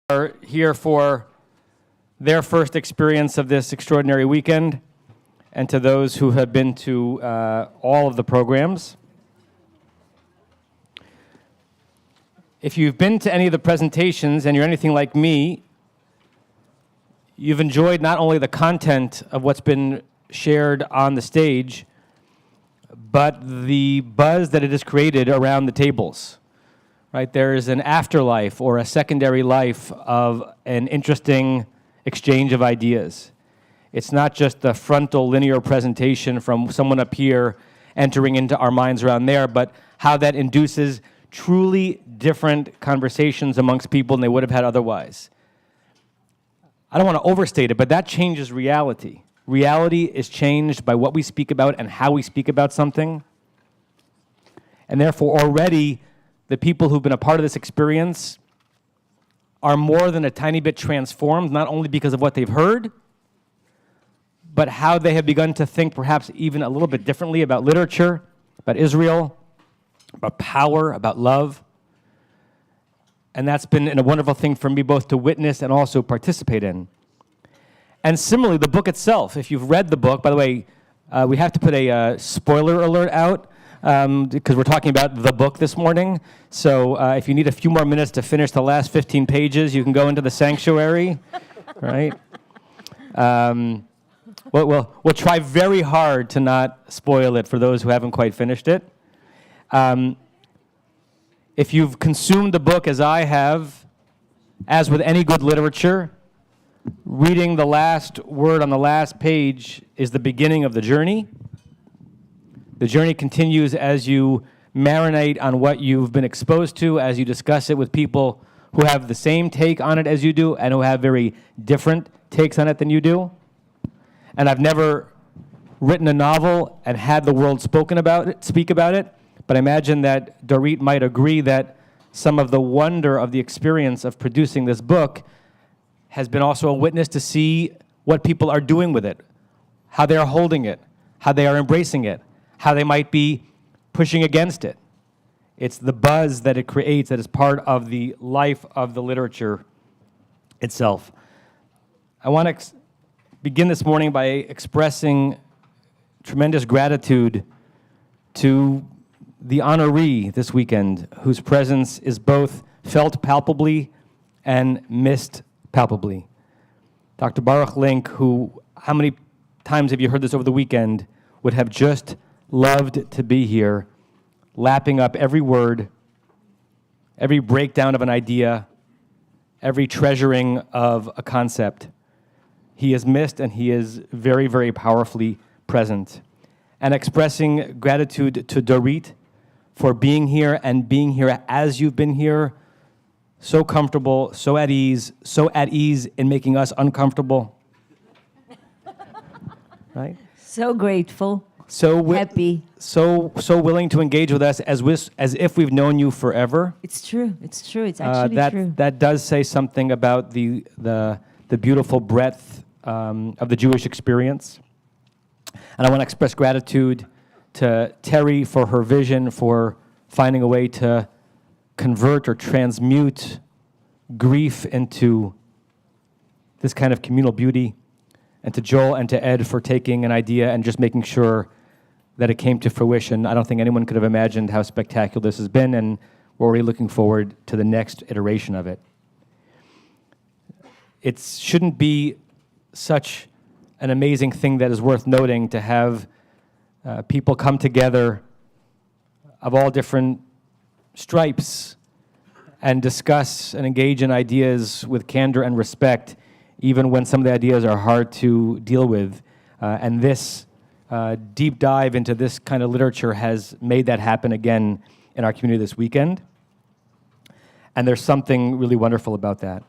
are here for their first experience of this extraordinary weekend, and to those who have been to all of the programs. If you've been to any of the presentations and you're anything like me, you've enjoyed not only the content of what's been shared on the stage, but the buzz that it has created around the tables. Right? There is an afterlife or a secondary life of an interesting exchange of ideas. It's not just the frontal linear presentation from someone up here entering into our minds around there, but how that induces truly different conversations amongst people than they would have had otherwise. I don't want to overstate it, but that changes reality. Reality is changed by what we speak about and how we speak about something. And therefore, already, the people who've been a part of this experience are more than a tiny bit transformed, not only because of what they've heard, but how they have begun to think perhaps even a little bit differently about literature, about Israel, about power, about love. And that's been a wonderful thing for me both to witness and also participate in. And similarly, the book itself, if you've read the book, by the way, we have to put a spoiler alert out, because we're talking about the book this morning. So if you need a few more minutes to finish the last 15 pages, you can go into the sanctuary, right? We'll try very hard to not spoil it for those who haven't quite finished it. If you've consumed the book as I have, as with any good literature, reading the last word on the last page is the beginning of the journey. The journey continues as you marinate on what you've been exposed to, as you discuss it with people who have the same take on it as you do and who have very different takes on it than you do. And I've never written a novel and had the world speak about it, but I imagine that Dorit might agree that some of the wonder of the experience of producing this book has been also a witness to see what people are doing with it, how they are holding it, how they are embracing it, how they might be pushing against it. It's the buzz that it creates that is part of the life of the literature itself. I want to begin this morning by expressing tremendous gratitude to the honoree this weekend, whose presence is both felt palpably and missed palpably. Dr. Baruch Link, who, how many times have you heard this over the weekend, would have just loved to be here, lapping up every word, every breakdown of an idea, every treasuring of a concept. He is missed, and he is very, very powerfully present. And expressing gratitude to Dorit for being here and being here as you've been here, so comfortable, so at ease in making us uncomfortable. Right? So grateful. So happy. So willing to engage with us as if we've known you forever. It's true. It's true. It's actually true. That does say something about the beautiful breadth of the Jewish experience. And I want to express gratitude to Terry for her vision for finding a way to convert or transmute grief into this kind of communal beauty, and to Joel and to Ed for taking an idea and just making sure that it came to fruition. I don't think anyone could have imagined how spectacular this has been, and we're already looking forward to the next iteration of it. It shouldn't be such an amazing thing that is worth noting to have people come together of all different stripes and discuss and engage in ideas with candor and respect, even when some of the ideas are hard to deal with. And this deep dive into this kind of literature has made that happen again in our community this weekend. And there's something really wonderful about that.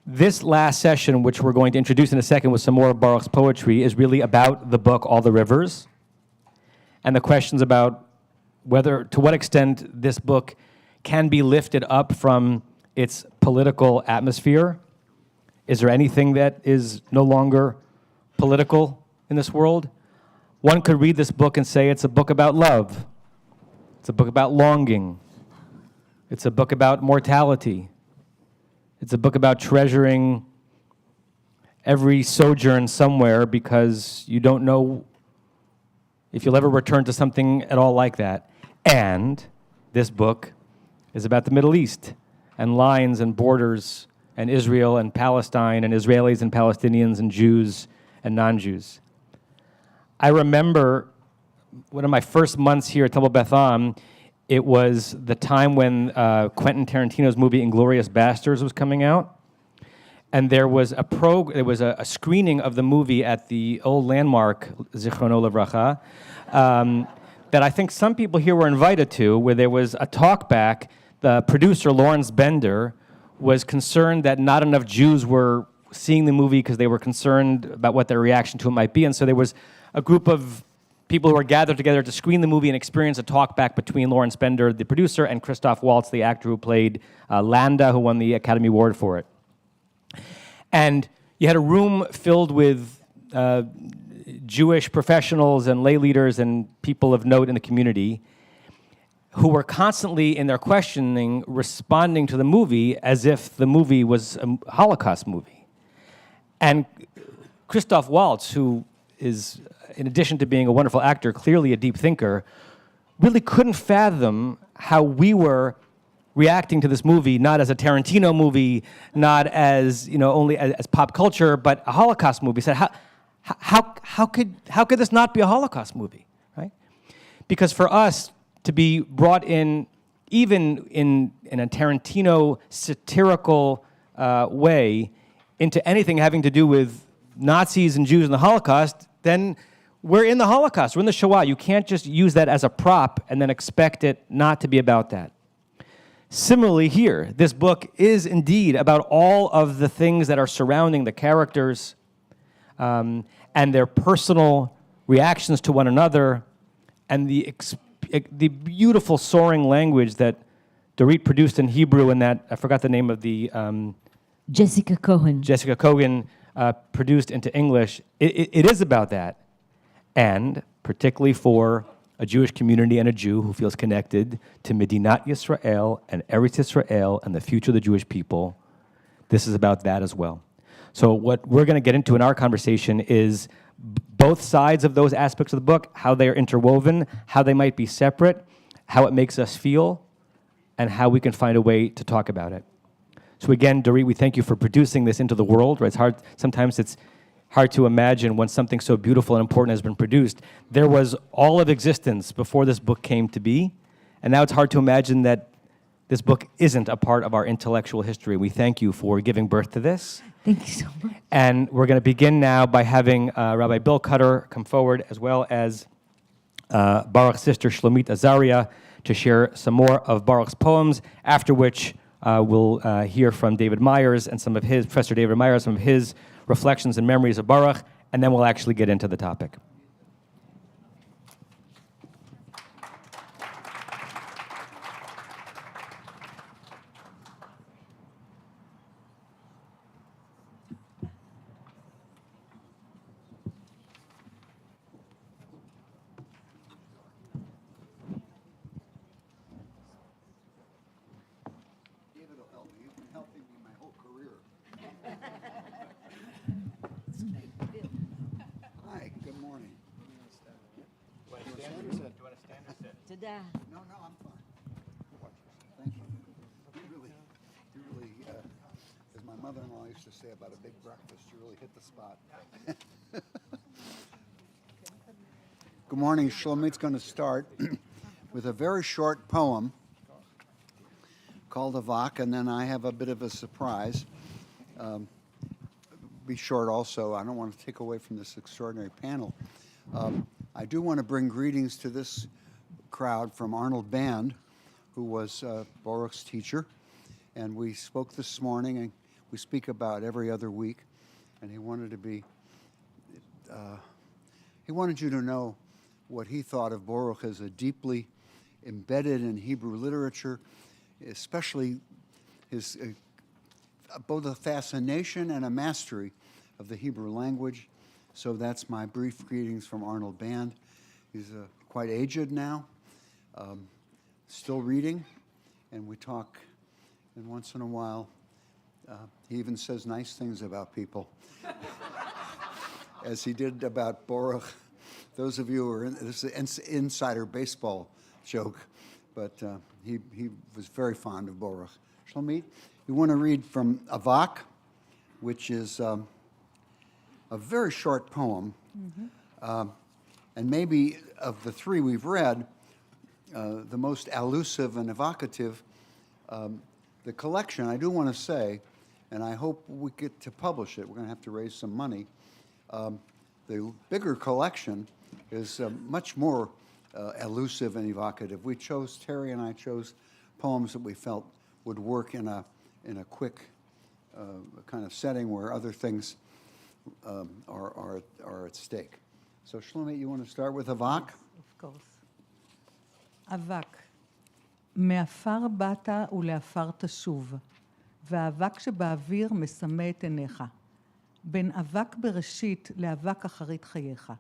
This last session, which we're going to introduce in a second with some more of Baruch's poetry, is really about the book, All the Rivers, and the questions about to what extent this book can be lifted up from its political atmosphere. Is there anything that is no longer political in this world? One could read this book and say it's a book about love. It's a book about longing. It's a book about mortality. It's a book about treasuring every sojourn somewhere because you don't know if you'll ever return to something at all like that. And this book is about the Middle East and lines and borders and Israel and Palestine and Israelis and Palestinians and Jews and non-Jews. I remember one of my first months here at Temple Beth Am, it was the time when Quentin Tarantino's movie Inglourious Basterds was coming out. And there was a screening of the movie at the old landmark, Zichrono Livracha, that I think some people here were invited to, where there was a talk back. The producer, Lawrence Bender, was concerned that not enough Jews were seeing the movie because they were concerned about what their reaction to it might be. And so there was a group of people who were gathered together to screen the movie and experience a talk back between Lawrence Bender, the producer, and Christoph Waltz, the actor who played Landa, who won the Academy Award for it. And you had a room filled with Jewish professionals and lay leaders and people of note in the community who were constantly, in their questioning, responding to the movie as if the movie was a Holocaust movie. And Christoph Waltz, who is, in addition to being a wonderful actor, clearly a deep thinker, really couldn't fathom how we were reacting to this movie, not as a Tarantino movie, not as, only as pop culture, but a Holocaust movie. He said, how could this not be a Holocaust movie, right? Because for us to be brought in, even in a Tarantino satirical way, into anything having to do with Nazis and Jews and the Holocaust, then we're in the Holocaust, we're in the Shoah. You can't just use that as a prop and then expect it not to be about that. Similarly here, this book is indeed about all of the things that are surrounding the characters and their personal reactions to one another, and the beautiful soaring language that Dorit produced in Hebrew and that, I forgot the name of the... Jessica Cohen. Jessica Cohen produced into English. It is about that. And particularly for a Jewish community and a Jew who feels connected to Medinat Yisrael and Eretz Yisrael and the future of the Jewish people, this is about that as well. So what we're going to get into in our conversation is both sides of those aspects of the book, how they are interwoven, how they might be separate, how it makes us feel, and how we can find a way to talk about it. So again, Dorit, we thank you for producing this into the world. Right? Sometimes it's hard to imagine when something so beautiful and important has been produced. There was all of existence before this book came to be, and now it's hard to imagine that this book isn't a part of our intellectual history. We thank you for giving birth to this. Thank you so much. And we're going to begin now by having Rabbi Bill Cutter come forward, as well as Baruch's sister Shlomit Azaria, to share some more of Baruch's poems, after which we'll hear from David Myers and Professor David Myers, some of his reflections and memories of Baruch, and then we'll actually get into the topic. No, I'm fine. Thank you. You really, as my mother-in-law used to say about a big breakfast, you really hit the spot. Good morning. Shlomit's going to start with a very short poem called Avak, and then I have a bit of a surprise. Be short also. I don't want to take away from this extraordinary panel. I do want to bring greetings to this crowd from Arnold Band, who was Baruch's teacher, and we spoke this morning, and we speak about every other week, and he wanted you to know what he thought of Baruch as a deeply embedded in Hebrew literature, especially his both a fascination and a mastery of the Hebrew language. So that's my brief greetings from Arnold Band. He's quite aged now, still reading, and we talk, and once in a while He even says nice things about people, as he did about Baruch. Those of you who are in, this is an insider baseball joke, but he was very fond of Baruch. Shlomit, you want to read from Avak, which is a very short poem, and maybe of the three we've read, the most elusive and evocative. The collection, I do want to say, and I hope we get to publish it. We're going to have to raise some money. The bigger collection is much more elusive and evocative. Terry and I chose poems that we felt would work in a quick kind of setting where other things are at stake. So Shlomi, you want to start with Avak? Of course. אבק. מעפר באת ולעפר תשוב, והאבק שבאוויר מסמא את עיניך. בין אבק בראשית לאבק אחרית חייך.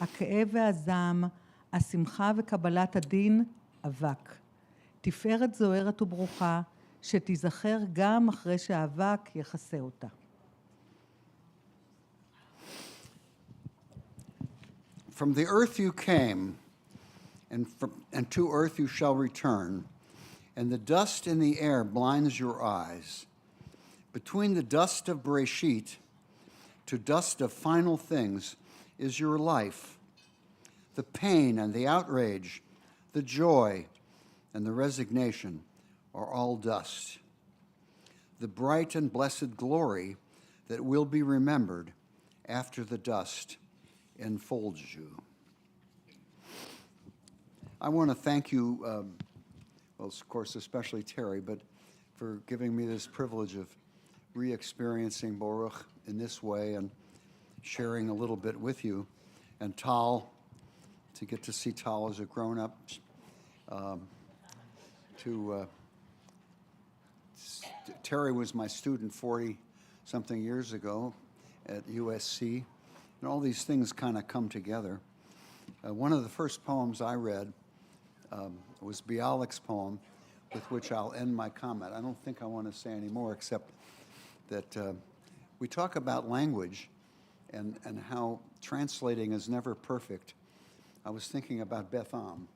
הכאב והזעם, השמחה וקבלת הדין, אבק. תפארת זוהרת וברוכה, שתיזכר גם אחרי שהאבק יכסה אותה. From the earth you came, and to earth you shall return, and the dust in the air blinds your eyes. Between the dust of Bereshit to dust of final things is your life. The pain and the outrage, the joy and the resignation are all dust. The bright and blessed glory that will be remembered after the dust enfolds you. I want to thank you, well, of course, especially Terry, but for giving me this privilege of re-experiencing Baruch in this way and sharing a little bit with you, and Tal, to get to see Tal as a grown-up, Terry was my student 40-something years ago at USC, and all these things kind of come together. One of the first poems I read was Bialik's poem, with which I'll end my comment. I don't think I want to say any more, except that we talk about language and how translating is never perfect. I was thinking about Beth Am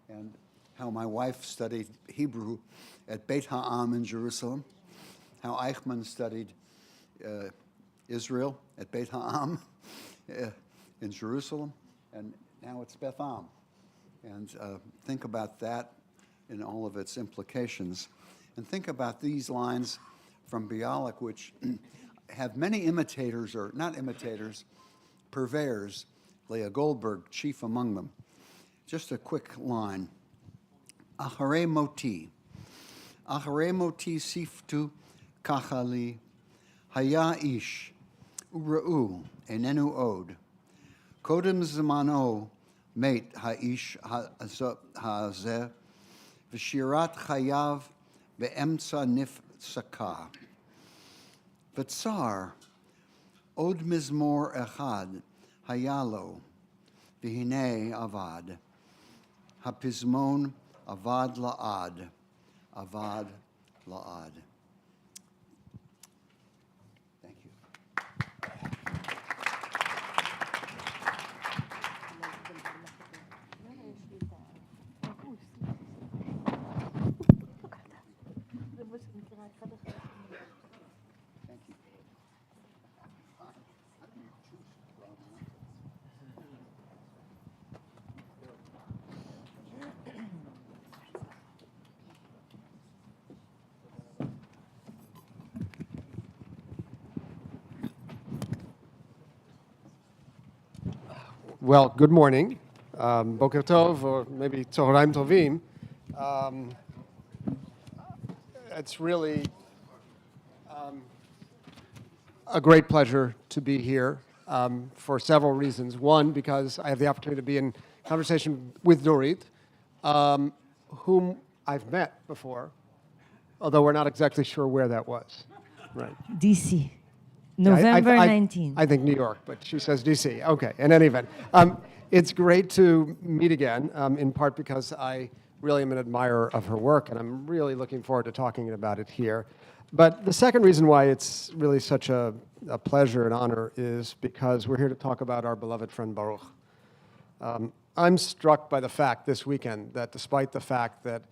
and how my wife studied Hebrew at Beit Ha'am in Jerusalem, how Eichmann studied Israel at Beit Ha'am in Jerusalem, and now it's Beth Am. And think about that in all of its implications. And think about these lines from Bialik, which have many imitators, or not imitators, purveyors, Leah Goldberg, chief among them. Just a quick line. Acharei moti siftu kachali, haya ish, ura'u, enenu od. Kodem zamano, מת האיש הזה, ושירת חייו באמצע נפסקה. וצר, עוד מזמור אחד היה לו, והנה אבד. הפזמון אבד לעד, אבד לעד. Thank you. Well, good morning. Boker Tov, or maybe Tzoharaim Tovim. It's really a great pleasure to be here for several reasons. One, because I have the opportunity to be in conversation with Dorit, whom I've met before, although we're not exactly sure where that was. Right. DC. Yeah, November 19. I think New York, but she says DC. Okay, in any event. It's great to meet again, in part because I really am an admirer of her work, and I'm really looking forward to talking about it here. But the second reason why it's really such a pleasure and honor is because we're here to talk about our beloved friend Baruch. I'm struck by the fact this weekend that despite the fact that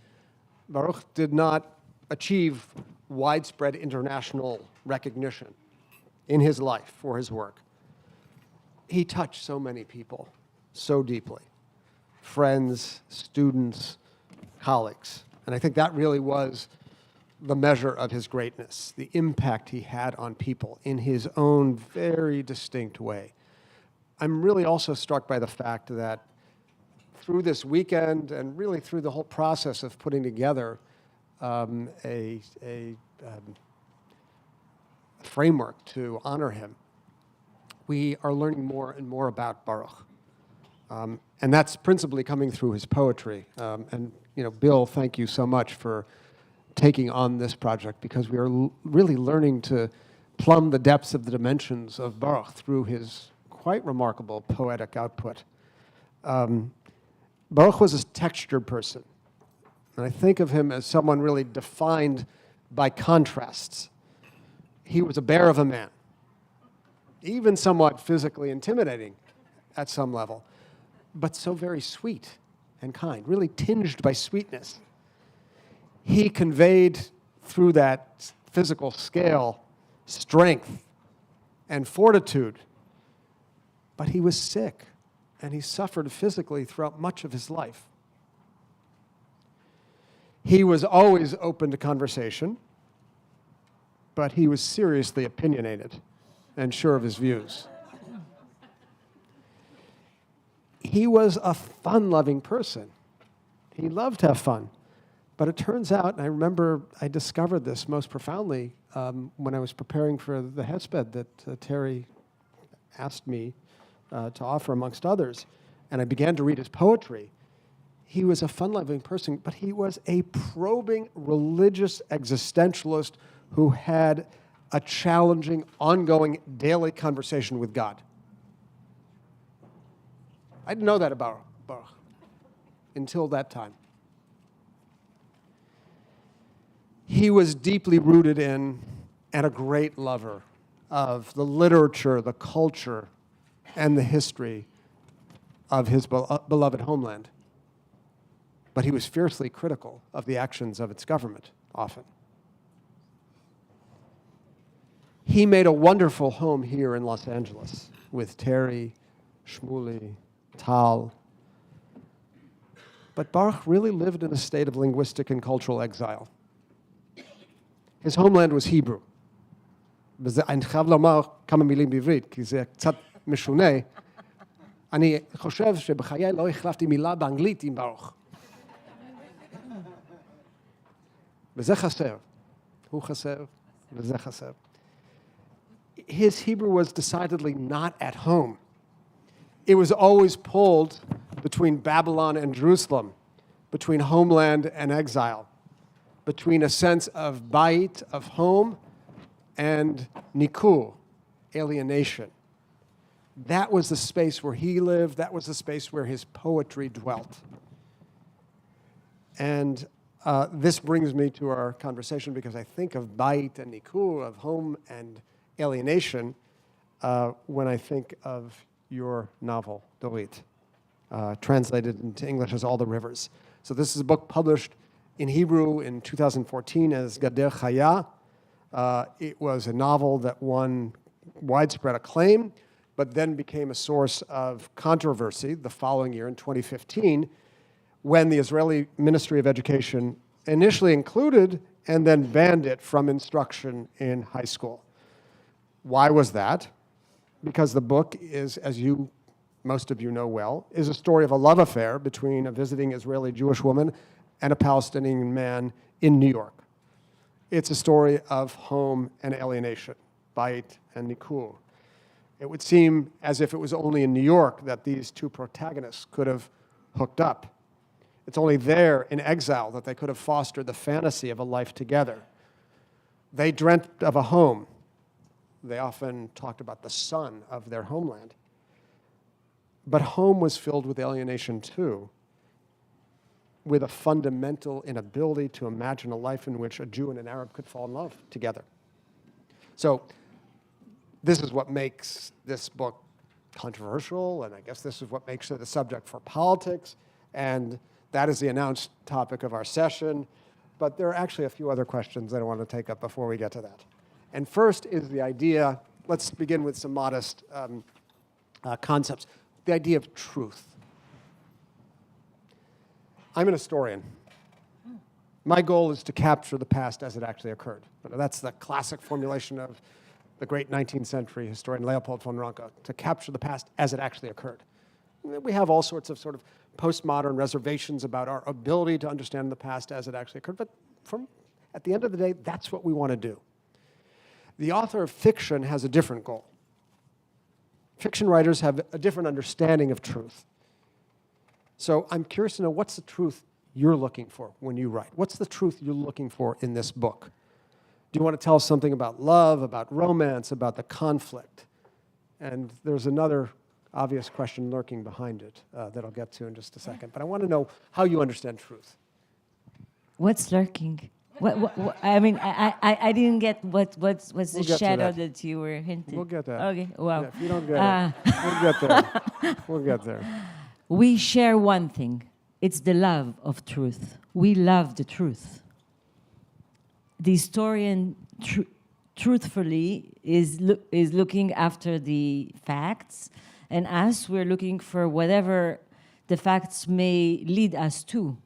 Baruch did not achieve widespread international recognition in his life for his work, he touched so many people so deeply, friends, students, colleagues. And I think that really was the measure of his greatness, the impact he had on people in his own very distinct way. I'm really also struck by the fact that through this weekend and really through the whole process of putting together a framework to honor him, we are learning more and more about Baruch. And that's principally coming through his poetry. And Bill, thank you so much for taking on this project, because we are really learning to plumb the depths of the dimensions of Baruch through his quite remarkable poetic output. Baruch was a textured person, and I think of him as someone really defined by contrasts. He was a bear of a man, even somewhat physically intimidating at some level, but so very sweet and kind, really tinged by sweetness. He conveyed through that physical scale strength and fortitude, but he was sick and he suffered physically throughout much of his life. He was always open to conversation, but he was seriously opinionated and sure of his views. He was a fun-loving person. He loved to have fun. But it turns out, and I remember I discovered this most profoundly when I was preparing for the hesped that Terry asked me to offer, amongst others, and I began to read his poetry. He was a fun-loving person, but he was a probing religious existentialist who had a challenging, ongoing, daily conversation with God. I didn't know that about Baruch until that time. He was deeply rooted in and a great lover of the literature, the culture, and the history of his beloved homeland. But he was fiercely critical of the actions of its government, often. He made a wonderful home here in Los Angeles with Terry, Shmuley, Tal. But Baruch really lived in a state of linguistic and cultural exile. His homeland was Hebrew. אני חייב לומר כמה מילים בעברית, כי זה קצת משונה. אני חושב שבחיי לא החלפתי מילה באנגלית עם ברוך. וזה חסר. הוא חסר, וזה חסר. His Hebrew was decidedly not at home. It was always pulled between Babylon and Jerusalem, between homeland and exile, between a sense of bait, of home, and nikur, alienation. That was the space where he lived. That was the space where his poetry dwelt. And this brings me to our conversation, because I think of bait and nikur, of home and alienation, when I think of your novel, Dorit, translated into English as All the Rivers. So this is a book published in Hebrew in 2014 as Gader Chaya. It was a novel that won widespread acclaim, but then became a source of controversy the following year in 2015, when the Israeli Ministry of Education initially included and then banned it from instruction in high school. Why was that? Because the book is, as most of you know well, is a story of a love affair between a visiting Israeli Jewish woman and a Palestinian man in New York. It's a story of home and alienation, bait and nikur. It would seem as if it was only in New York that these two protagonists could have hooked up. It's only there in exile that they could have fostered the fantasy of a life together. They dreamt of a home. They often talked about the sun of their homeland. But home was filled with alienation too. with a fundamental inability to imagine a life in which a Jew and an Arab could fall in love together. So this is what makes this book controversial, and I guess this is what makes it a subject for politics, and that is the announced topic of our session. But there are actually a few other questions that I want to take up before we get to that. And first is the idea, let's begin with some modest concepts. The idea of truth. I'm an historian. My goal is to capture the past as it actually occurred. That's the classic formulation of the great 19th century historian Leopold von Ranke, to capture the past as it actually occurred. We have all sorts of sort of postmodern reservations about our ability to understand the past as it actually occurred, but at the end of the day, that's what we want to do. The author of fiction has a different goal. Fiction writers have a different understanding of truth. So I'm curious to know, what's the truth you're looking for when you write? What's the truth you're looking for in this book? Do you want to tell us something about love, about romance, about the conflict? And there's another obvious question lurking behind it that I'll get to in just a second. But I want to know how you understand truth. What's lurking? What, I mean, I didn't get what's the get to shadow that. that you were hinting. We'll get there. Okay, wow. Yeah, if you don't get it, we'll get there. We'll get there. We share one thing. It's the love of truth. We love the truth. The historian truthfully is looking after the facts, and us, we're looking for whatever the facts may lead us to,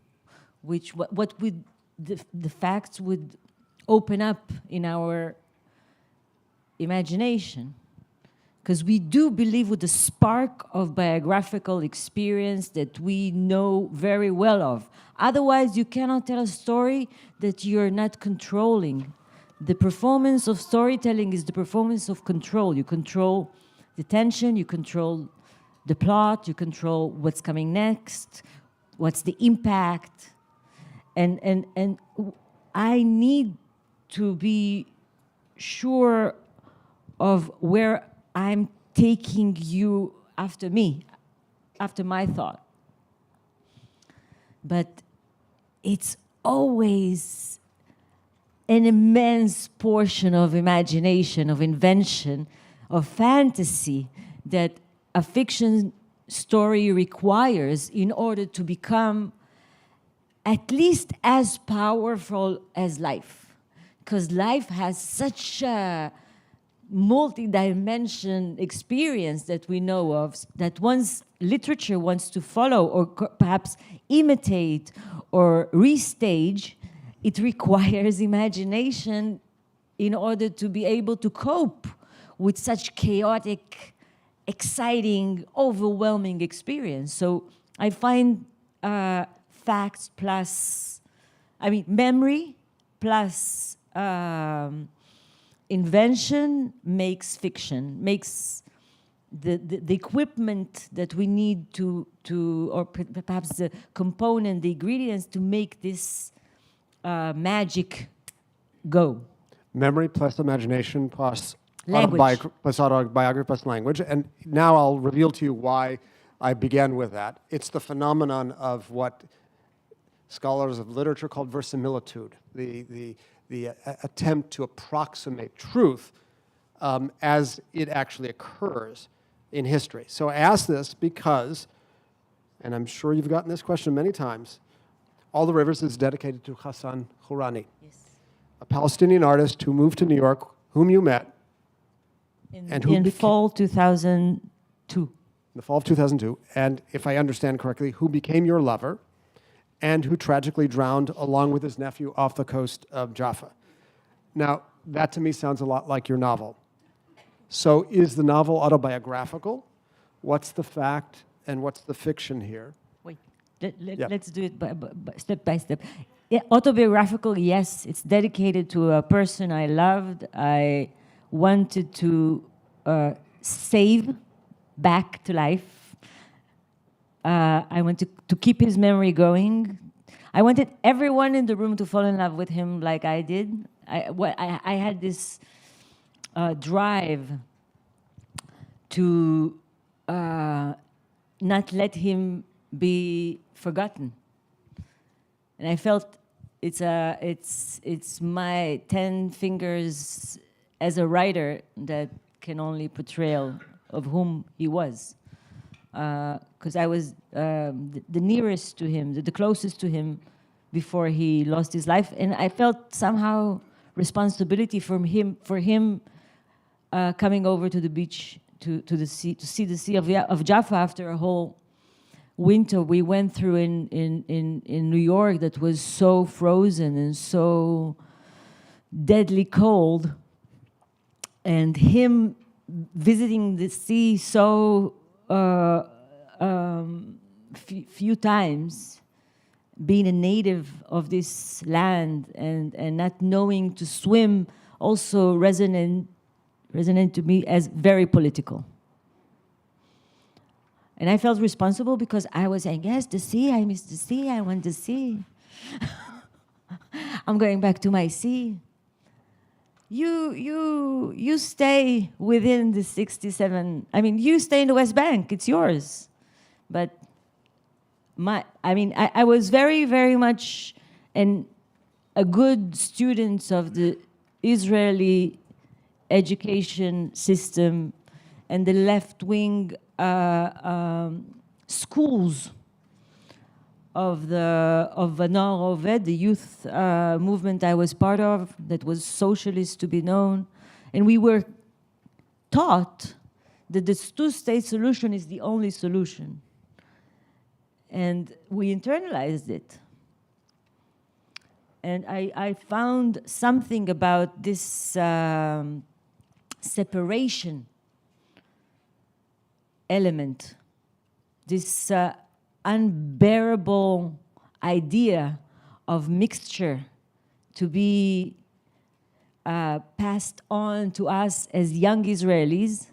which what would the facts would open up in our imagination. Because we do believe with the spark of biographical experience that we know very well of. Otherwise, you cannot tell a story that you're not controlling. The performance of storytelling is the performance of control. You control the tension, you control the plot, you control what's coming next, what's the impact. And I need to be sure of where I'm taking you after me, after my thought. But it's always an immense portion of imagination, of invention, of fantasy that a fiction story requires in order to become at least as powerful as life. Because life has such a multi-dimension experience that we know of, that once literature wants to follow or perhaps imitate or restage, it requires imagination in order to be able to cope with such chaotic, exciting, overwhelming experience. So I find facts plus, memory plus invention makes fiction, makes the equipment that we need to or perhaps the component, the ingredients to make this magic go. Memory plus imagination plus Language. autobiography plus language. And now I'll reveal to you why I began with that. It's the phenomenon of what scholars of literature call verisimilitude, the attempt to approximate truth as it actually occurs in history. So I ask this because, and I'm sure you've gotten this question many times, All the Rivers is dedicated to Hassan Hourani, a Palestinian artist who moved to New York, whom you met, and who in fall 2002. In the fall of 2002, and if I understand correctly, who became your lover, and who tragically drowned along with his nephew off the coast of Jaffa. Now, that to me sounds a lot like your novel. So is the novel autobiographical? What's the fact and what's the fiction here? Wait, Yeah. let's do it step by step. Yeah, autobiographical, yes. It's dedicated to a person I loved. I wanted to save back to life. I wanted to keep his memory going. I wanted everyone in the room to fall in love with him like I did. I had this drive to not let him be forgotten. And I felt it's my 10 fingers as a writer that can only portrayal of whom he was. Because I was the nearest to him, the closest to him before he lost his life. And I felt somehow responsibility for him coming over to the beach to the sea, to see the Sea of Jaffa after a whole winter we went through in New York that was so frozen and so deadly cold. And him visiting the sea so few times, being a native of this land and not knowing to swim also resonant to me as very political. And I felt responsible because I was saying, yes, the sea, I miss the sea, I want the sea. I'm going back to my sea. You stay within the 67, you stay in the West Bank, it's yours. But I was very, very much a good student of the Israeli education system and the left-wing schools of Vanor Oved, the youth movement I was part of, that was socialist to be known. And we were taught that the two-state solution is the only solution. And we internalized it. And I found something about this separation element, this unbearable idea of mixture to be passed on to us as young Israelis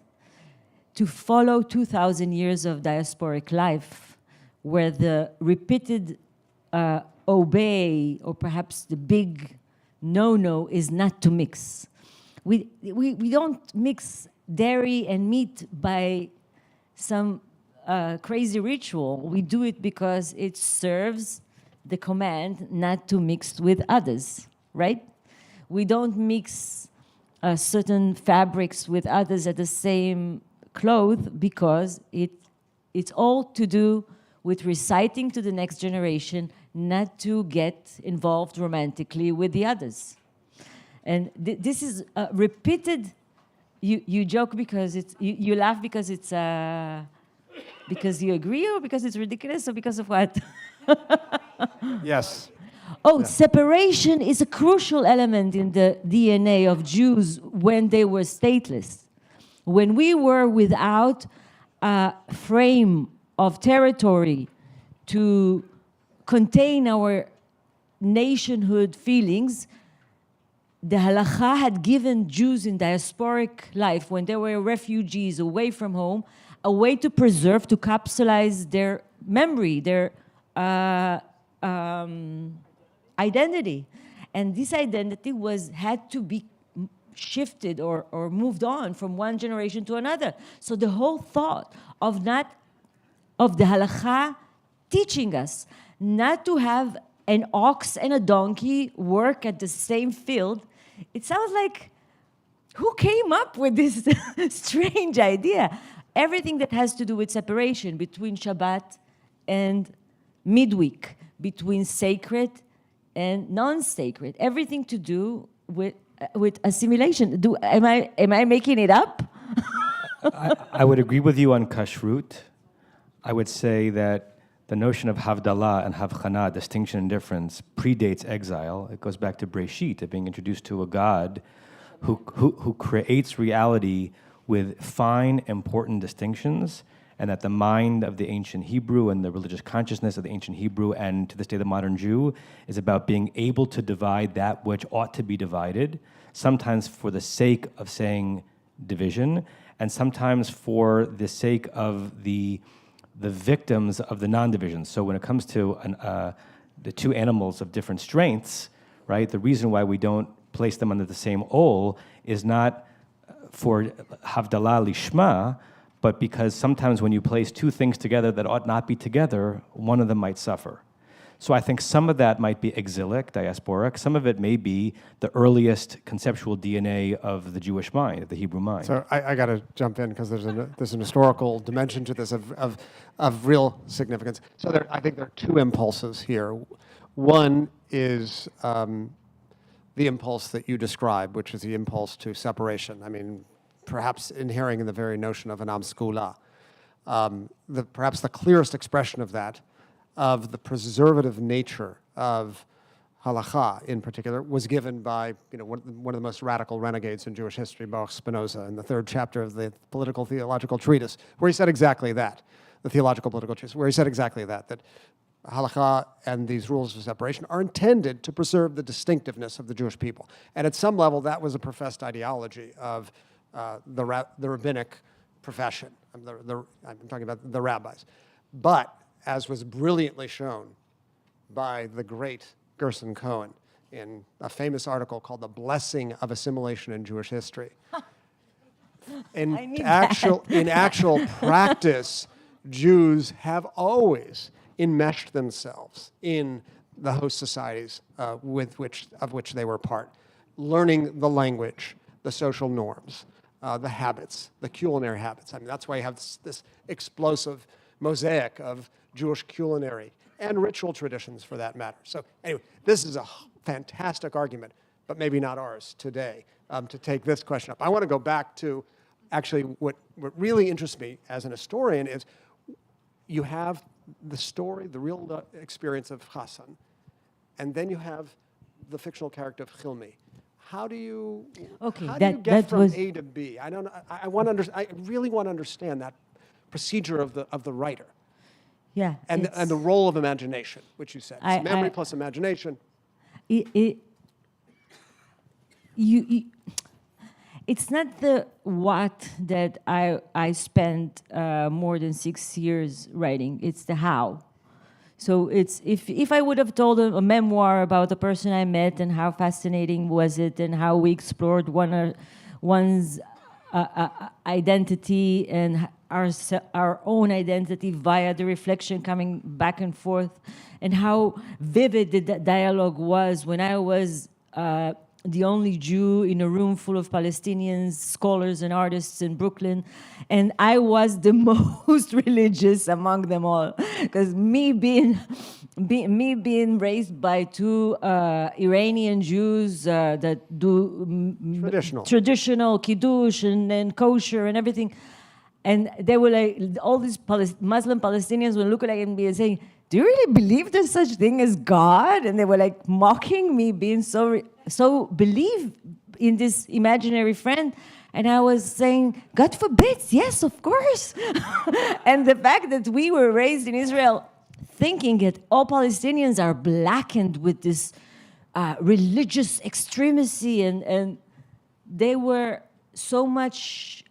to follow 2,000 years of diasporic life, where the repeated obey, or perhaps the big no-no, is not to mix. We don't mix dairy and meat by some crazy ritual. We do it because it serves the command not to mix with others, right? We don't mix certain fabrics with others at the same cloth because it's all to do with reciting to the next generation not to get involved romantically with the others. And this is repeated. You joke because you laugh because it's because you agree, or because it's ridiculous, or because of what? Yes. Oh, separation is a crucial element in the DNA of Jews when they were stateless. When we were without a frame of territory to contain our nationhood feelings, the halakha had given Jews in diasporic life, when they were refugees away from home, a way to preserve, to capsulize their memory, their identity. And this identity had to be shifted or moved on from one generation to another. So the whole thought of the halakha teaching us not to have an ox and a donkey work at the same field, it sounds like, who came up with this strange idea? Everything that has to do with separation between Shabbat and midweek, between sacred and non-sacred, everything to do with assimilation. Am I making it up? I would agree with you on kashrut. I would say that the notion of havdalah and havchana, distinction and difference, predates exile. It goes back to Breshit, of being introduced to a God who creates reality with fine, important distinctions, and that the mind of the ancient Hebrew and the religious consciousness of the ancient Hebrew and to this day the modern Jew is about being able to divide that which ought to be divided, sometimes for the sake of saying division, and sometimes for the sake of the victims of the non-division. So when it comes to the two animals of different strengths, right, the reason why we don't place them under the same ol is not for havdalah lishma, but because sometimes when you place two things together that ought not be together, one of them might suffer. So I think some of that might be exilic, diasporic. Some of it may be the earliest conceptual DNA of the Jewish mind, of the Hebrew mind. So I got to jump in because there's an historical dimension to this of real significance. So I think there are two impulses here. One is the impulse that you describe, which is the impulse to separation. I mean, perhaps inhering in the very notion of an am skula. Perhaps the clearest expression of that, of the preservative nature of halakha in particular, was given by one of the most radical renegades in Jewish history, Baruch Spinoza, in the 3rd chapter of the Political Theological Treatise, where he said exactly that, the Theological Political Treatise, where he said exactly that halakha and these rules of separation are intended to preserve the distinctiveness of the Jewish people. And at some level, that was a professed ideology of the rabbinic profession. I'm talking about the rabbis. But, as was brilliantly shown by the great Gerson Cohen in a famous article called The Blessing of Assimilation in Jewish History, in actual practice, Jews have always enmeshed themselves in the host societies of which they were part, learning the language, the social norms, the habits, the culinary habits. I mean, that's why you have this explosive mosaic of Jewish culinary and ritual traditions, for that matter. So anyway, this is a fantastic argument, but maybe not ours today, to take this question up. I want to go back to actually what really interests me as an historian is you have the story, the real experience of Hassan, and then you have the fictional character of Hilmi. How do you get from A to B? I don't. I really want to understand that procedure of the writer. Yeah. And the role of imagination, which you said, it's memory plus imagination. It's not the what that I spent more than 6 years writing. It's the how. So it's if I would have told a memoir about a person I met and how fascinating was it and how we explored one's identity and our own identity via the reflection coming back and forth, and how vivid the dialogue was when I was the only Jew in a room full of Palestinians, scholars and artists in Brooklyn, and I was the most religious among them all, because me being raised by two Iranian Jews that do traditional kiddush and kosher and everything, and they were like, all these Muslim Palestinians would look at me and saying, "Do you really believe there's such thing as God?" And they were like mocking me, being so believe in this imaginary friend. And I was saying, God forbid, yes, of course. And the fact that we were raised in Israel thinking that all Palestinians are blackened with this religious extremism, and they were so much.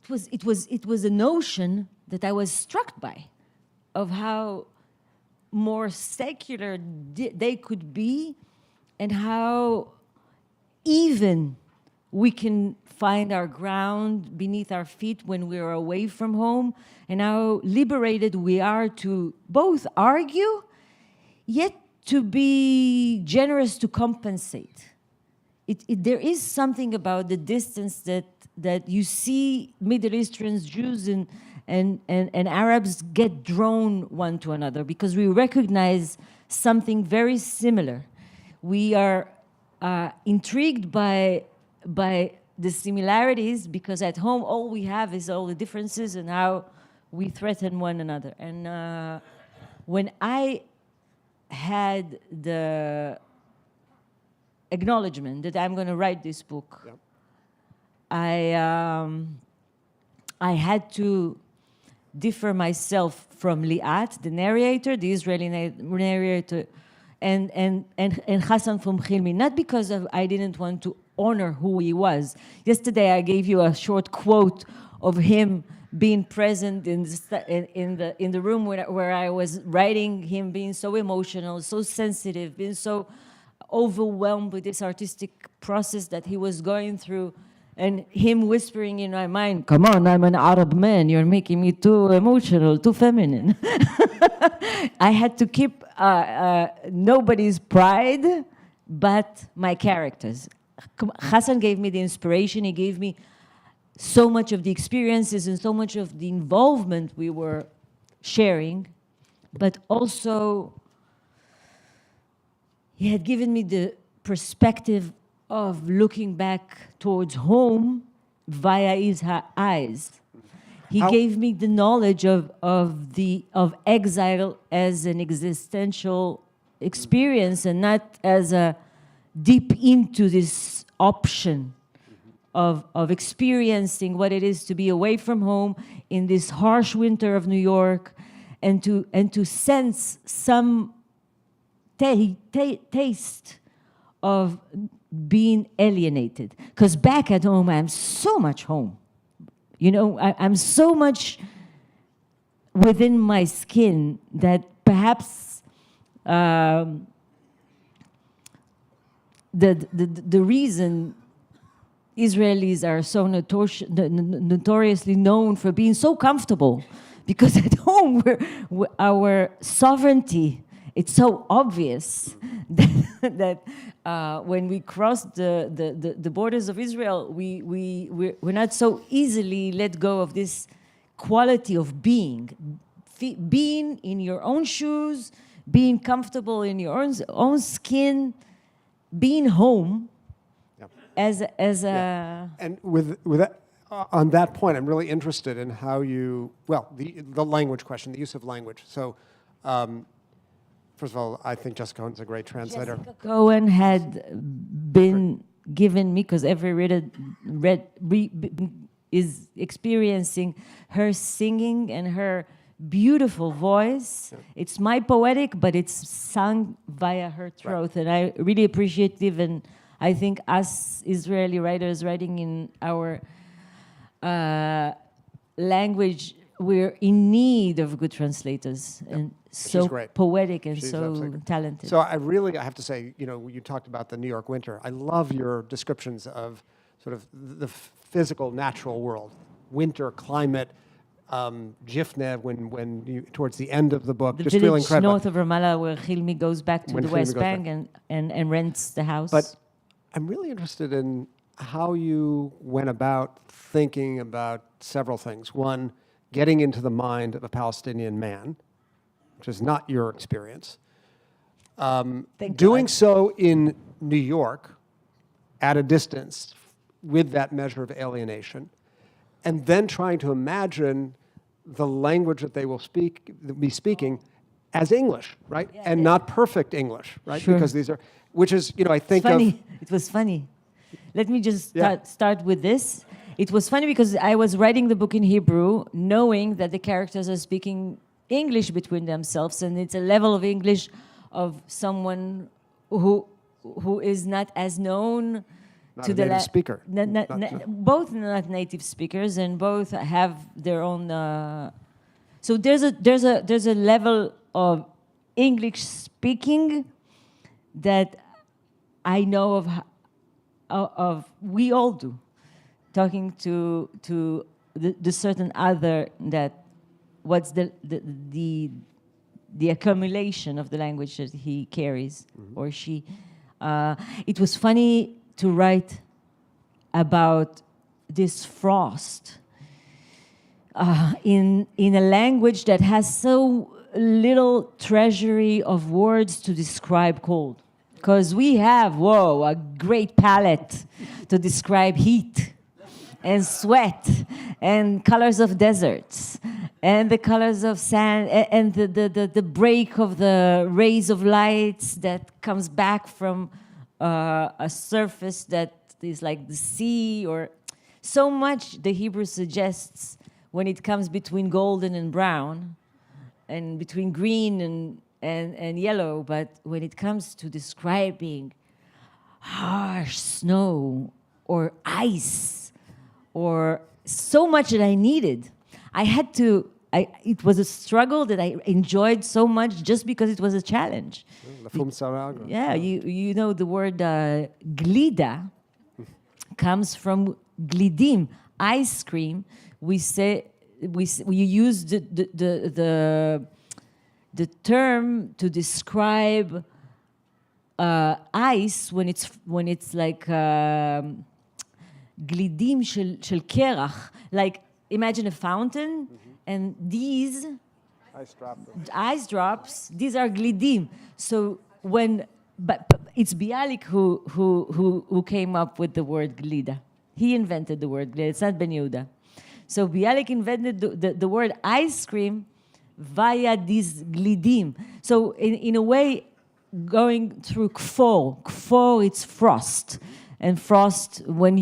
It was a notion that I was struck by, of how more secular they could be, and how even we can find our ground beneath our feet when we're away from home, and how liberated we are to both argue, yet to be generous to compensate. There is something about the distance that you see Middle Eastern Jews and Arabs get drawn one to another, because we recognize something very similar. We are intrigued by the similarities, because at home all we have is all the differences and how we threaten one another. And when I had the acknowledgement that I'm going to write this book, yep, I had to differ myself from Liat, the narrator, the Israeli narrator, and Hassan from Hilmi, not because I didn't want to honor who he was. Yesterday I gave you a short quote of him being present in the room where I was writing, him being so emotional, so sensitive, being so overwhelmed with this artistic process that he was going through. and him whispering in my mind, "Come on, I'm an Arab man. You're making me too emotional, too feminine." I had to keep nobody's pride but my characters. Hassan gave me the inspiration. He gave me so much of the experiences and so much of the involvement we were sharing, but also he had given me the perspective of looking back towards home via his eyes. He gave me the knowledge of exile as an existential experience and not as a deep into this option of experiencing what it is to be away from home in this harsh winter of New York, and to sense some taste of being alienated. Because back at home, I'm so much home. You know, I'm so much within my skin that perhaps the reason Israelis are so notoriously known for being so comfortable, because at home our sovereignty, it's so obvious that when we cross the borders of Israel, we're not so easily let go of this quality of being in your own shoes, being comfortable in your own skin, being home. As a And with that, on that point, I'm really interested in how you, well, the language question, the use of language. So, first of all, I think Jessica Cohen's a great translator. Jessica Cohen had been given me, because every reader is experiencing her singing and her beautiful voice. Yeah. It's my poetic, but it's sung via her throat, right. And I really appreciate it. And I think us Israeli writers writing in our language, we're in need of good translators, and so poetic and so talented. So I have to say, you know, you talked about the New York winter. I love your descriptions of sort of the physical, natural world, winter, climate, Jifne, when you, towards the end of the book, the just feel village incredible. north of Ramallah where Hilmi goes back to the West Bank and rents the house. But I'm really interested in how you went about thinking about several things. One, getting into the mind of a Palestinian man, which is not your experience. Doing so in New York at a distance with that measure of alienation, and then trying to imagine the language that they will be speaking as English, right? Yeah, and not perfect English, right? Sure. Because these are, which is, you know, I think It was funny. Let me just start with this. It was funny because I was writing the book in Hebrew, knowing that the characters are speaking English between themselves, and it's a level of English of someone who is not as known not to a the native speaker. Both not native speakers, and both have their own. So there's a level of English speaking that I know of we all do, talking to the certain other, that what's the accumulation of the language that he carries, or she. It was funny to write about this frost in a language that has so little treasury of words to describe cold. Because we have, a great palette to describe heat and sweat and colors of deserts and the colors of sand and the break of the rays of lights that comes back from a surface that is like the sea, or so much the Hebrew suggests when it comes between golden and brown and between green and yellow, but when it comes to describing harsh snow or ice or so much that I needed, it was a struggle that I enjoyed so much just because it was a challenge. Yeah, you know the word glida comes from glidim, ice cream, we use the term to describe ice when it's like glidim shel kerach, like imagine a fountain, and these ice drops, these are glidim. So but it's Bialik who came up with the word glida. He invented the word glida. It's not Ben Yehuda. So Bialik invented the word ice cream via these glidim. So in a way, going through kfor, it's frost, and frost when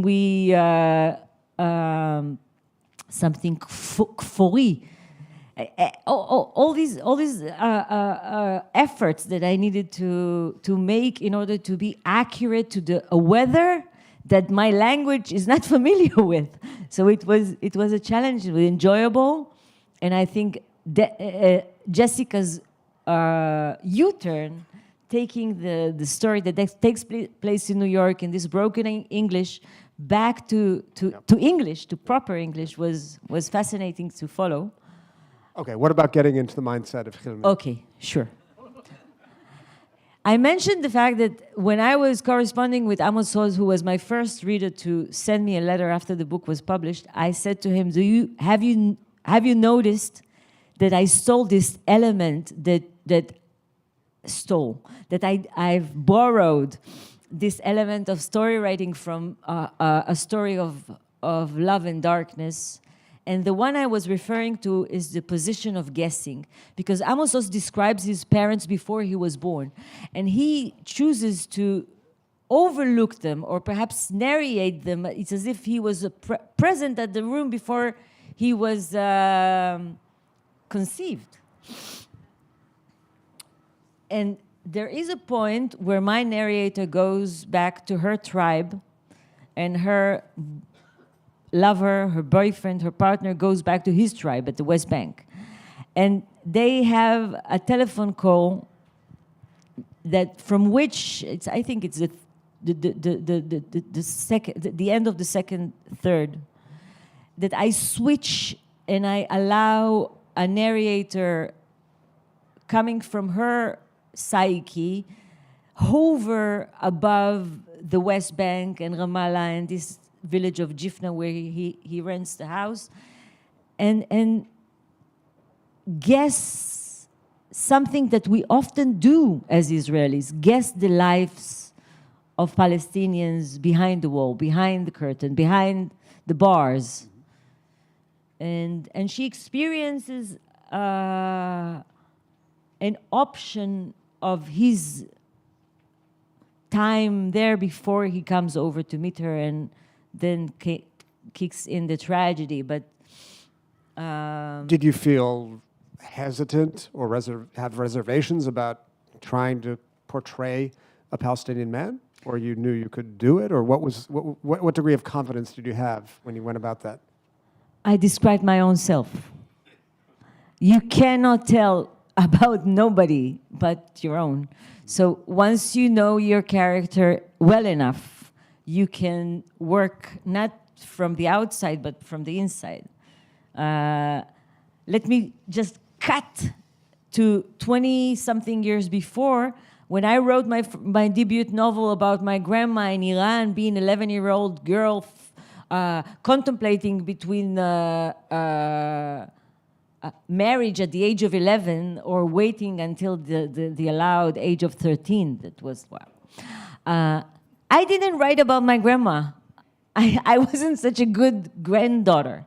we something kfori. All these efforts that I needed to make in order to be accurate to the weather that my language is not familiar with. So it was a challenge. It was enjoyable, and I think Jessica's U-turn, taking the story that takes place in New York in this broken English back to English, to proper English, was fascinating to follow. Okay, what about getting into the mindset of Chilmi? Okay, sure. I mentioned the fact that when I was corresponding with Amos Oz, who was my first reader to send me a letter after the book was published, I said to him, have you noticed that I stole this element that I've borrowed this element of story writing from a story of love and darkness. And the one I was referring to is the position of guessing, because Amos Oz describes his parents before he was born, and he chooses to overlook them or perhaps narrate them. It's as if he was present at the room before he was conceived. And there is a point where my narrator goes back to her tribe, and her lover, her boyfriend, her partner goes back to his tribe at the West Bank. And they have a telephone call that from which I think it's the end of the second third, that I switch and I allow a narrator coming from her psyche hover above the West Bank and Ramallah and this village of Jifna where he rents the house, and guess something that we often do as Israelis, guess the lives of Palestinians behind the wall, behind the curtain, behind the bars. And she experiences an option of his time there before he comes over to meet her, and then kicks in the tragedy. But did you feel hesitant or have reservations about trying to portray a Palestinian man, or you knew you could do it, or what degree of confidence did you have when you went about that? I described my own self. You cannot tell about nobody but your own. So once you know your character well enough, you can work not from the outside, but from the inside. Let me just cut to 20-something years before, when I wrote my debut novel about my grandma in Iran, being an 11-year-old girl contemplating between marriage at the age of 11 or waiting until the allowed age of 13. That was, wow. I didn't write about my grandma. I wasn't such a good granddaughter.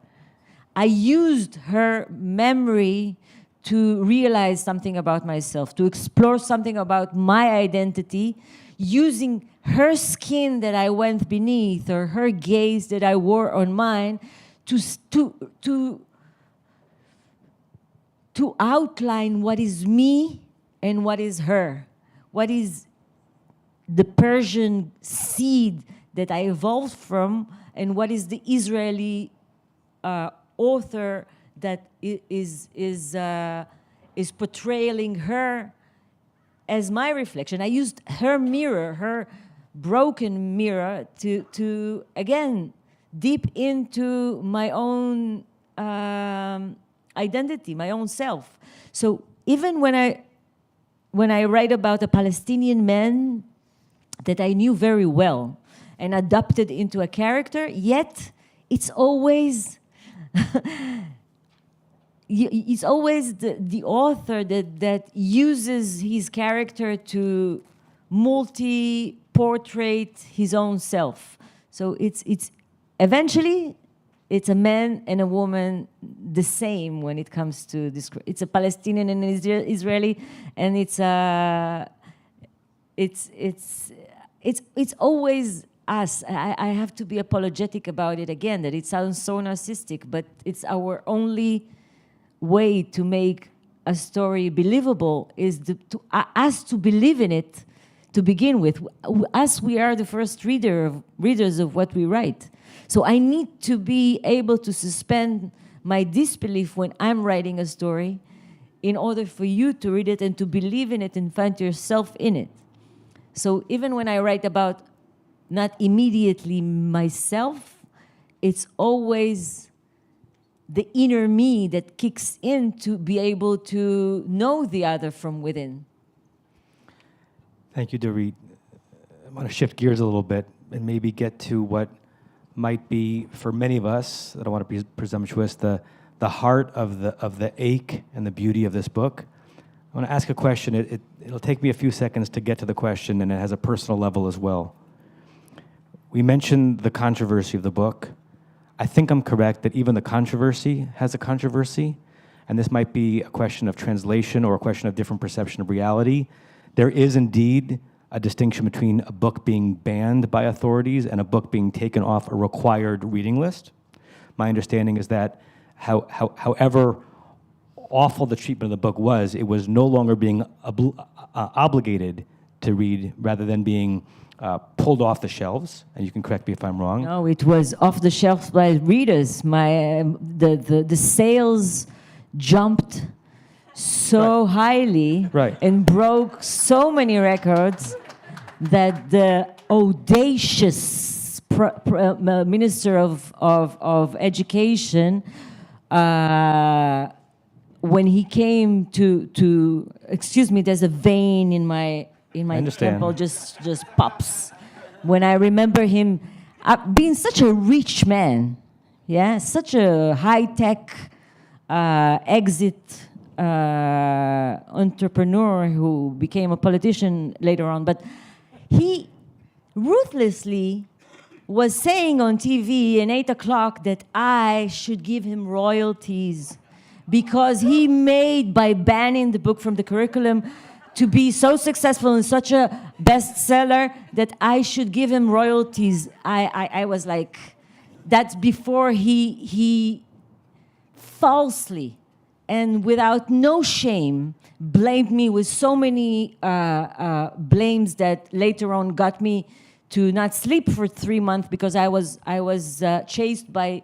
I used her memory to realize something about myself, to explore something about my identity, using her skin that I went beneath, or her gaze that I wore on mine, to outline what is me and what is her, what is the Persian seed that I evolved from, and what is the Israeli author that is portraying her as my reflection. I used her mirror, broken mirror to again deep into my own identity, my own self. So even when I write about a Palestinian man that I knew very well and adopted into a character, yet it's always it's always the author that uses his character to multi-portrait his own self. So it's eventually it's a man and a woman the same when it comes to this. It's a Palestinian and an Israeli, and it's always us. I have to be apologetic about it again, that it sounds so narcissistic, but it's our only way to make a story believable is us to believe in it to begin with. Us, we are the first readers of what we write. So I need to be able to suspend my disbelief when I'm writing a story in order for you to read it and to believe in it and find yourself in it. So even when I write about not immediately myself, it's always the inner me that kicks in to be able to know the other from within. Thank you, Dorit. I want to shift gears a little bit and maybe get to what might be, for many of us, I don't want to be presumptuous, the heart of the ache and the beauty of this book. I want to ask a question. It'll take me a few seconds to get to the question, and it has a personal level as well. We mentioned the controversy of the book. I think I'm correct that even the controversy has a controversy, and this might be a question of translation or a question of different perception of reality. There is indeed a distinction between a book being banned by authorities and a book being taken off a required reading list. My understanding is that however awful the treatment of the book was, it was no longer being obligated to read rather than being pulled off the shelves, and you can correct me if I'm wrong. No, it was off the shelves by readers. The sales jumped so highly and broke so many records that the audacious Minister of Education, when he came to excuse me, there's a vein in my temple just pops when I remember him being such a rich man, such a high-tech exit entrepreneur who became a politician later on. But he ruthlessly was saying on TV at 8 o'clock that I should give him royalties because he made, by banning the book from the curriculum, to be so successful and such a bestseller that I should give him royalties. I was like, that's before he falsely and without no shame blamed me with so many blames that later on got me to not sleep for 3 months because I was chased by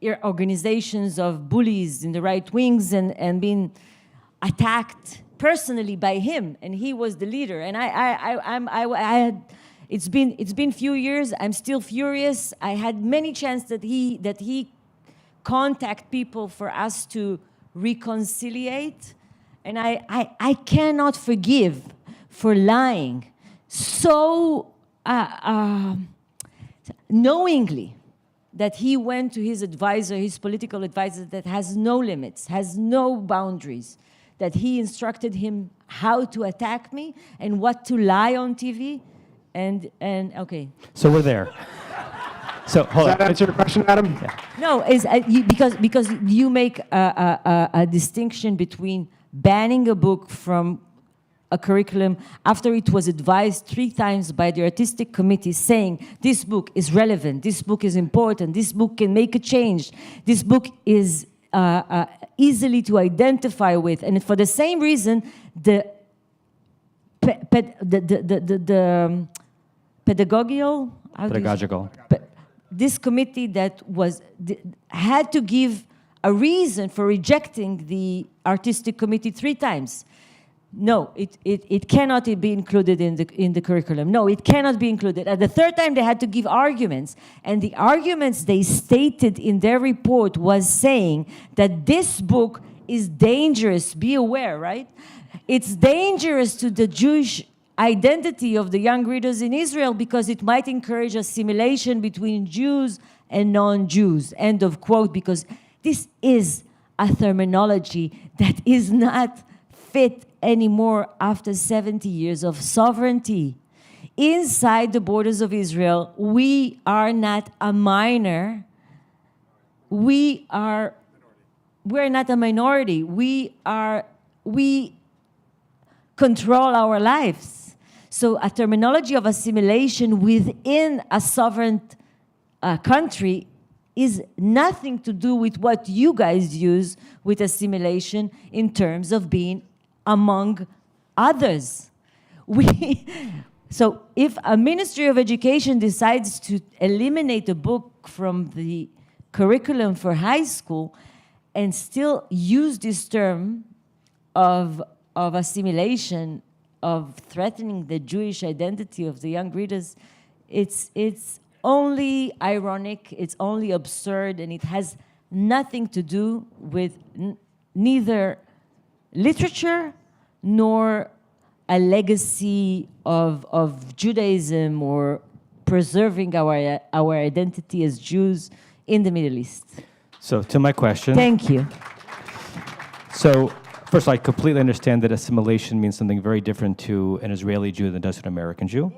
organizations of bullies in the right wings and being attacked personally by him, and he was the leader. And I had, it's been few years. I'm still furious. I had many chances that he contact people for us to reconciliate, and I cannot forgive for lying so knowingly that he went to his advisor, his political advisor that has no limits, has no boundaries, that he instructed him how to attack me and what to lie on TV, and okay. So we're there. So hold Does that answer your question, Adam? Yeah. No, because you make a distinction between banning a book from a curriculum after it was advised 3 times by the artistic committee saying this book is relevant, this book is important, this book can make a change, this book is easily to identify with, and for the same reason the pedagogical this committee that had to give a reason for rejecting the artistic committee 3 times. No, it cannot be included in the curriculum. No, it cannot be included. At the third time, they had to give arguments. And the arguments they stated in their report was saying that this book is dangerous. Be aware, right? It's dangerous to the Jewish identity of the young readers in Israel because it might encourage assimilation between Jews and non-Jews. End of quote, because this is a terminology that is not fit anymore after 70 years of sovereignty. Inside the borders of Israel, we are not a minor. We're not a minority. We control our lives. So a terminology of assimilation within a sovereign country is nothing to do with what you guys use with assimilation in terms of being among others. So if a Ministry of Education decides to eliminate a book from the curriculum for high school and still use this term of assimilation, of threatening the Jewish identity of the young readers, it's only ironic, it's only absurd, and it has nothing to do with neither literature nor a legacy of Judaism or preserving our identity as Jews in the Middle East. So to my question. Thank you. So first, I completely understand that assimilation means something very different to an Israeli Jew than it does to an American Jew.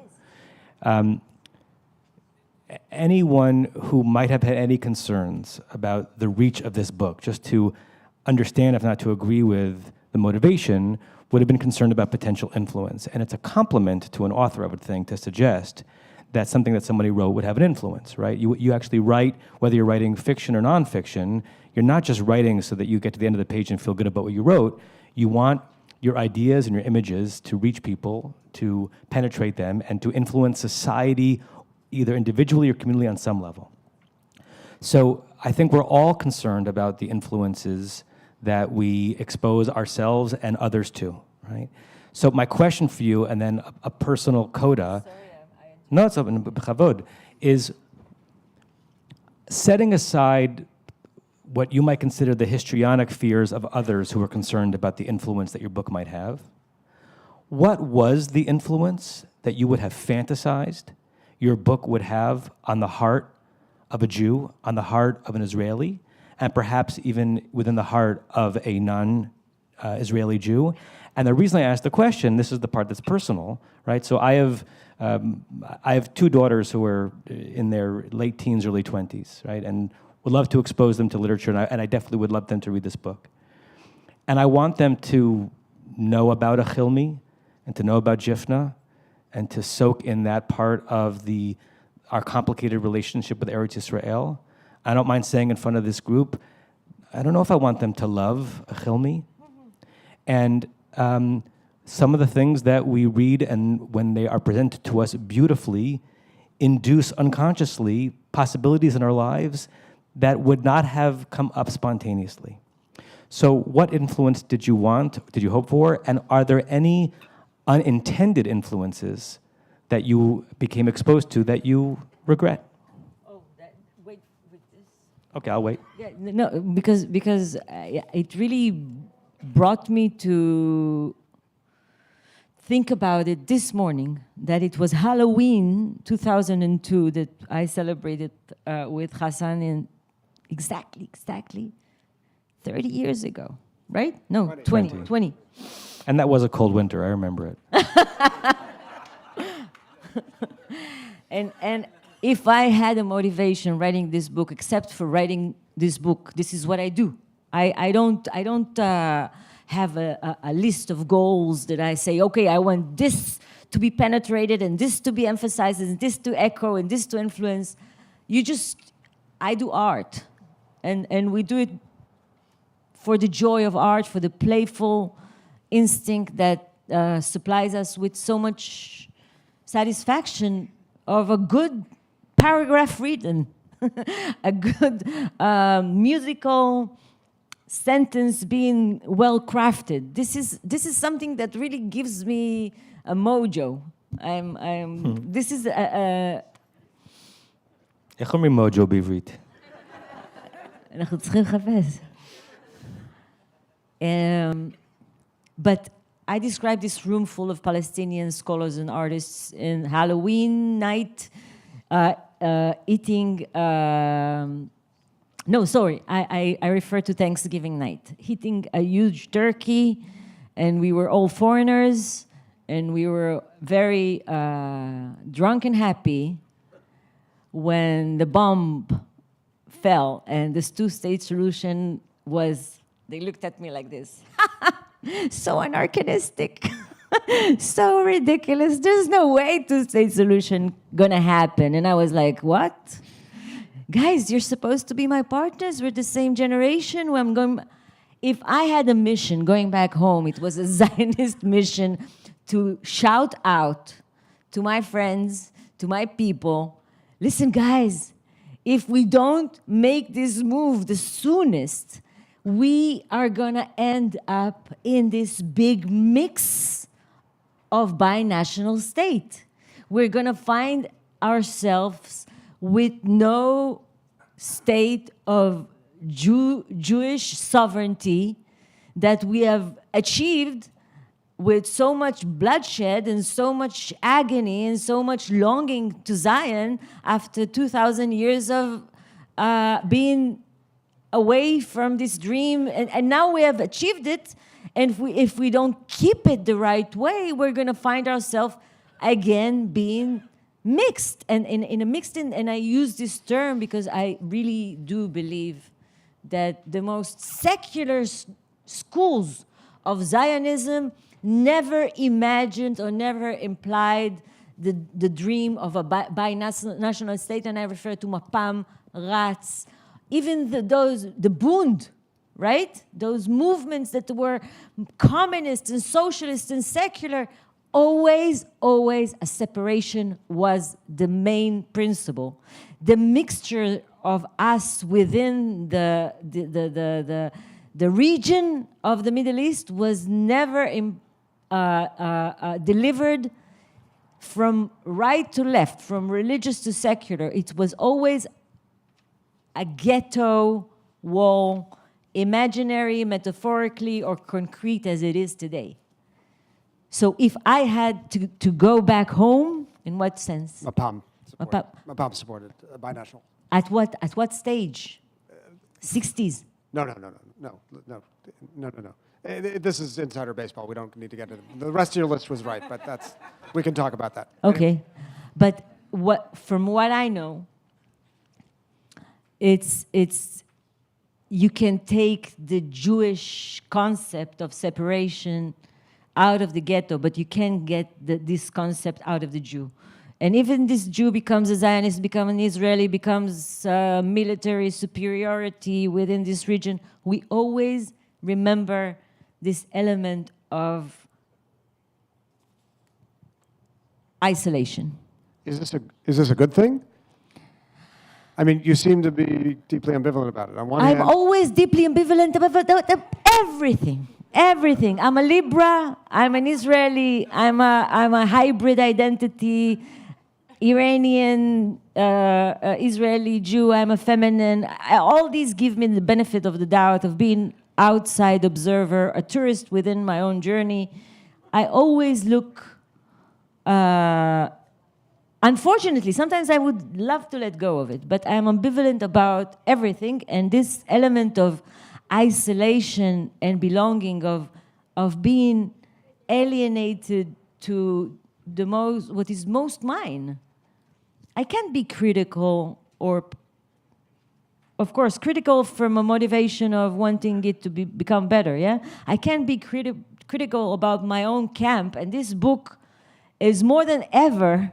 Anyone who might have had any concerns about the reach of this book, just to understand, if not to agree with the motivation, would have been concerned about potential influence. And it's a compliment to an author, I would think, to suggest that something that somebody wrote would have an influence, right? You actually write, whether you're writing fiction or nonfiction, you're not just writing so that you get to the end of the page and feel good about what you wrote. You want your ideas and your images to reach people, to penetrate them, and to influence society either individually or communally on some level. So I think we're all concerned about the influences that we expose ourselves and others to, right? So my question for you, and then a personal coda, no, it's open, b'chavod, is setting aside what you might consider the histrionic fears of others who are concerned about the influence that your book might have. What was the influence that you would have fantasized your book would have on the heart of a Jew, on the heart of an Israeli, and perhaps even within the heart of a non-Israeli Jew? And the reason I asked the question, this is the part that's personal, right? So I have two daughters who are in their late teens, early 20s, right? And would love to expose them to literature, and I definitely would love them to read this book. And I want them to know about Achilmi, and to know about Jifna, and to soak in that part of our complicated relationship with Eretz Yisrael. I don't mind saying in front of this group, I don't know if I want them to love Achilmi. And some of the things that we read, and when they are presented to us beautifully, induce unconsciously possibilities in our lives that would not have come up spontaneously. So what influence did you hope for? And are there any unintended influences that you became exposed to that you regret? Oh, wait with this. Okay, I'll wait. Yeah, no, because it really brought me to think about it this morning, that it was Halloween 2002 that I celebrated with Hassan in exactly 30 years ago, right? No, 20. And that was a cold winter, I remember it. And if I had a motivation writing this book, except for writing this book, this is what I do. I don't have a list of goals that I say, okay, I want this to be penetrated and this to be emphasized and this to echo and this to influence. I do art. And we do it for the joy of art, for the playful instinct that supplies us with so much satisfaction of a good paragraph written, a good musical sentence being well crafted. This is something that really gives me a mojo. This is איך אומרים מוג'ו בעברית? אנחנו צריכים לחפש. But I described this room full of Palestinian scholars and artists in Halloween night, eating. No, sorry, I refer to Thanksgiving night. Eating a huge turkey, and we were all foreigners, and we were very drunk and happy when the bomb fell and this two-state solution was, they looked at me like this. So anachronistic, so ridiculous. There's no way two-state solution gonna happen. And I was like, what? Guys, you're supposed to be my partners. We're the same generation. Where I'm going. If I had a mission going back home, it was a Zionist mission to shout out to my friends, to my people, listen, guys, if we don't make this move the soonest, we are gonna end up in this big mix of binational state. We're gonna find ourselves with no state of Jewish sovereignty that we have achieved with so much bloodshed and so much agony and so much longing to Zion after 2,000 years of being away from this dream. And now we have achieved it. And if we don't keep it the right way, we're going to find ourselves again being mixed. And in a mixed, and I use this term because I really do believe that the most secular schools of Zionism never imagined or never implied the dream of a binational state, and I refer to Mapam, Ratz, even the Bund, right? Those movements that were communist and socialist and secular, always a separation was the main principle. The mixture of us within the region of the Middle East was never delivered from right to left, from religious to secular. It was always a ghetto wall, imaginary, metaphorically, or concrete as it is today. So if I had to go back home, in what sense? Mapam supported binational. At what stage? 60s. No. This is insider baseball. We don't need to get into the rest of your list was right, but we can talk about that. Okay, but from what I know, it's you can take the Jewish concept of separation out of the ghetto, but you can't get this concept out of the Jew. And even this Jew becomes a Zionist, becomes an Israeli, becomes military superiority within this region, we always remember this element of isolation. Is this a good thing? I mean, you seem to be deeply ambivalent about it. On one I'm hand, always deeply ambivalent about everything. Everything. I'm a Libra. I'm an Israeli. I'm a hybrid identity. Iranian, Israeli, Jew. I'm a feminine. All these give me the benefit of the doubt of being outside observer, a tourist within my own journey. I always look. Unfortunately, sometimes I would love to let go of it, but I'm ambivalent about everything, and this element of isolation and belonging, of being alienated to what is most mine. I can't be critical, or of course critical from a motivation of wanting it to become better, yeah? I can't be critical about my own camp, and this book is more than ever,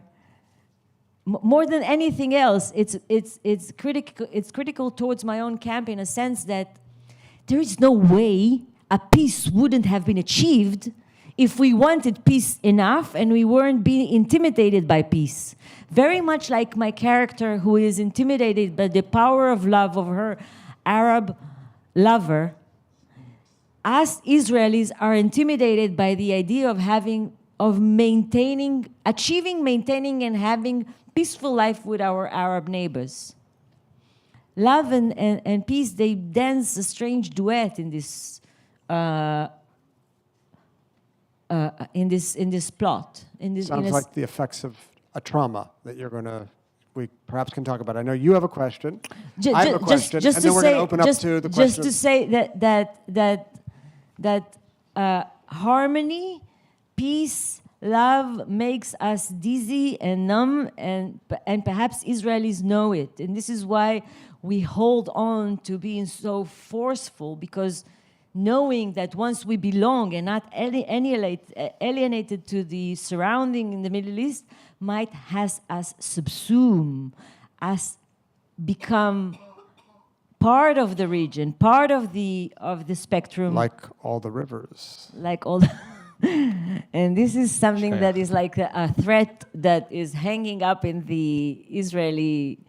more than anything else, it's critical towards my own camp in a sense that there is no way a peace wouldn't have been achieved if we wanted peace enough and we weren't being intimidated by peace. Very much like my character, who is intimidated by the power of love of her Arab lover, us Israelis are intimidated by the idea of maintaining, and having peaceful life with our Arab neighbors. Love and peace, they dance a strange duet in this plot. Sounds like the effects of a trauma that we perhaps can talk about. I know you have a question. I have a question, and then we're going to open up to the question. Just to say that harmony, peace, love makes us dizzy and numb, and perhaps Israelis know it. And this is why we hold on to being so forceful, because knowing that once we belong and not alienated to the surrounding in the Middle East might has us subsume, us become part of the region, part of the spectrum. Like all the rivers. Like all the and this is something that is like a threat that is hanging up in the Israeli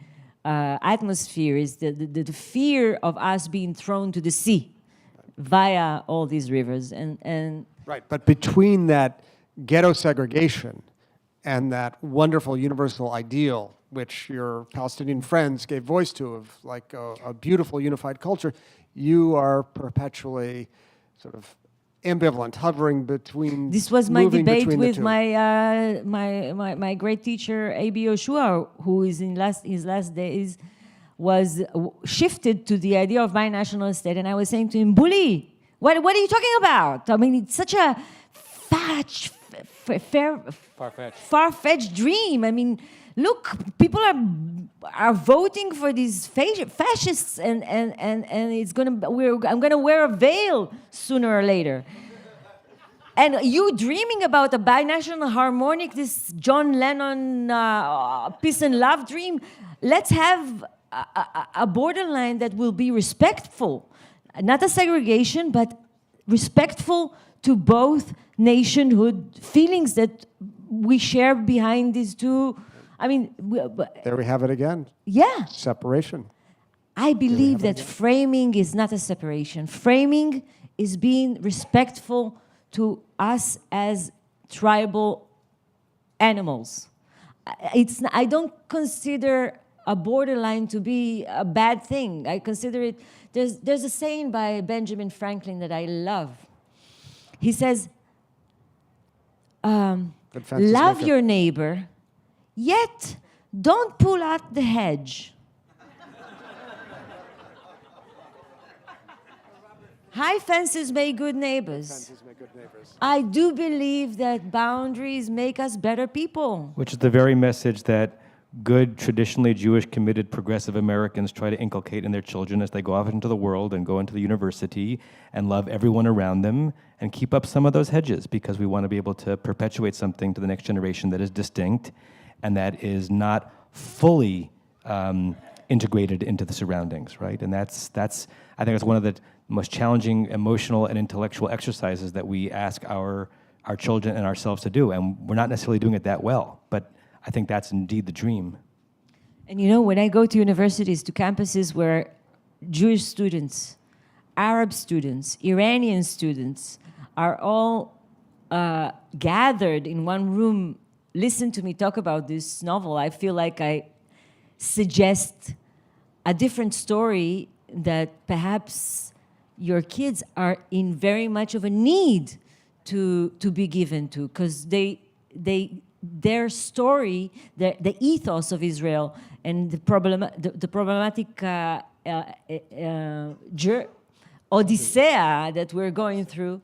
atmosphere, is the fear of us being thrown to the sea via all these rivers. And Right, but between that ghetto segregation and that wonderful universal ideal, which your Palestinian friends gave voice to, of like a beautiful unified culture, you are perpetually sort of ambivalent, hovering between. This was my debate with two. my great teacher A.B. Yoshua, who is in his last days, was shifted to the idea of binational state, and I was saying to him, "Bully, what are you talking about? I mean, it's such a far-fetched dream. I mean, look, people are voting for these fascists, and it's I'm gonna wear a veil sooner or later. And you dreaming about a binational harmonic, this John Lennon peace and love dream? Let's have a borderline that will be respectful, not a segregation, but respectful to both nationhood feelings that we share behind these two." I mean, There we have it again. yeah. Separation. I believe that framing is not a separation. Framing is being respectful to us as tribal animals. I don't consider a borderline to be a bad thing. I consider it, there's a saying by Benjamin Franklin that I love. He says, love your neighbor, yet don't pull out the hedge. High fences make good neighbors. I do believe that boundaries make us better people. Which is the very message that good, traditionally Jewish, committed, progressive Americans try to inculcate in their children as they go out into the world and go into the university and love everyone around them and keep up some of those hedges, because we want to be able to perpetuate something to the next generation that is distinct and that is not fully integrated into the surroundings, right? And that's I think it's one of the most challenging emotional and intellectual exercises that we ask our children and ourselves to do, and we're not necessarily doing it that well, but I think that's indeed the dream. And you know, when I go to universities, to campuses where Jewish students, Arab students, Iranian students are all gathered in one room, listen to me talk about this novel, I feel like I suggest a different story that perhaps your kids are in very much of a need to be given to, because their story, the ethos of Israel, and the problematic Odyssea that we're going through,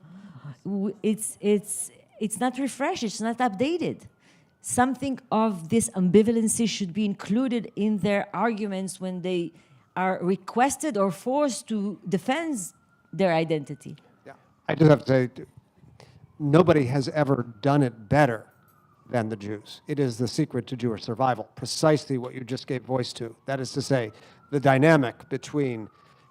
it's not refreshed, it's not updated. Something of this ambivalency should be included in their arguments when they are requested or forced to defend their identity. Yeah. I just have to say, nobody has ever done it better than the Jews. It is the secret to Jewish survival, precisely what you just gave voice to. That is to say, the dynamic between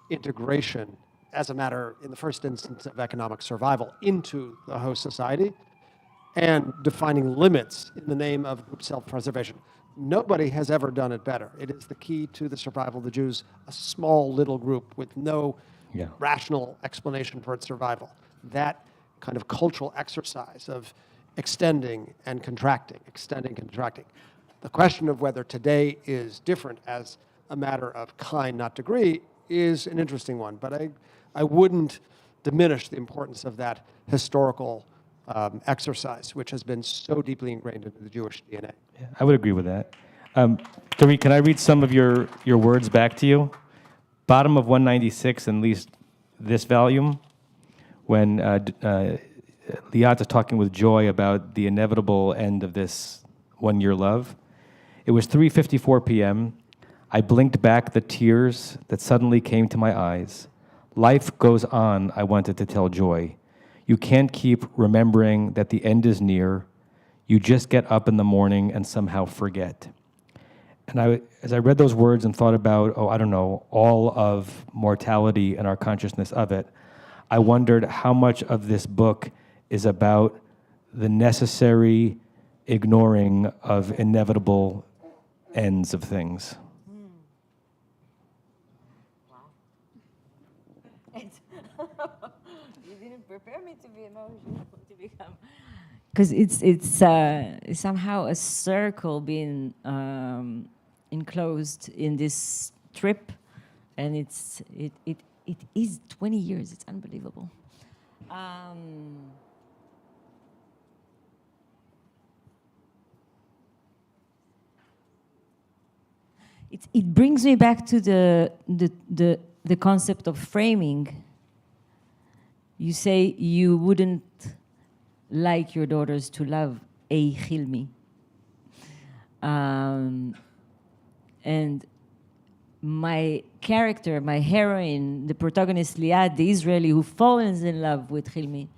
integration as a matter, in the first instance, of economic survival into the host society, and defining limits in the name of group self-preservation. Nobody has ever done it better. It is the key to the survival of the Jews, a small little group with no rational explanation for its survival. That kind of cultural exercise of extending and contracting, extending and contracting. The question of whether today is different as a matter of kind, not degree, is an interesting one. But I wouldn't diminish the importance of that historical exercise, which has been so deeply ingrained into the Jewish DNA. Yeah, I would agree with that. Dorit, can I read some of your words back to you? Bottom of 196, at least this volume, when Liat is talking with joy about the inevitable end of this one-year love. It was 3:54 p.m. I blinked back the tears that suddenly came to my eyes. Life goes on, I wanted to tell Joy. You can't keep remembering that the end is near. You just get up in the morning and somehow forget. And as I read those words and thought about, all of mortality and our consciousness of it, I wondered how much of this book is about the necessary ignoring of inevitable ends of things. You didn't prepare me to be emotional, to become. Because it's somehow a circle being enclosed in this trip, and it is 20 years. It's unbelievable. It brings me back to the concept of framing. You say you wouldn't like your daughters to love a Hilmi. And my character, my heroine, the protagonist Liad, the Israeli who falls in love with Hilmi,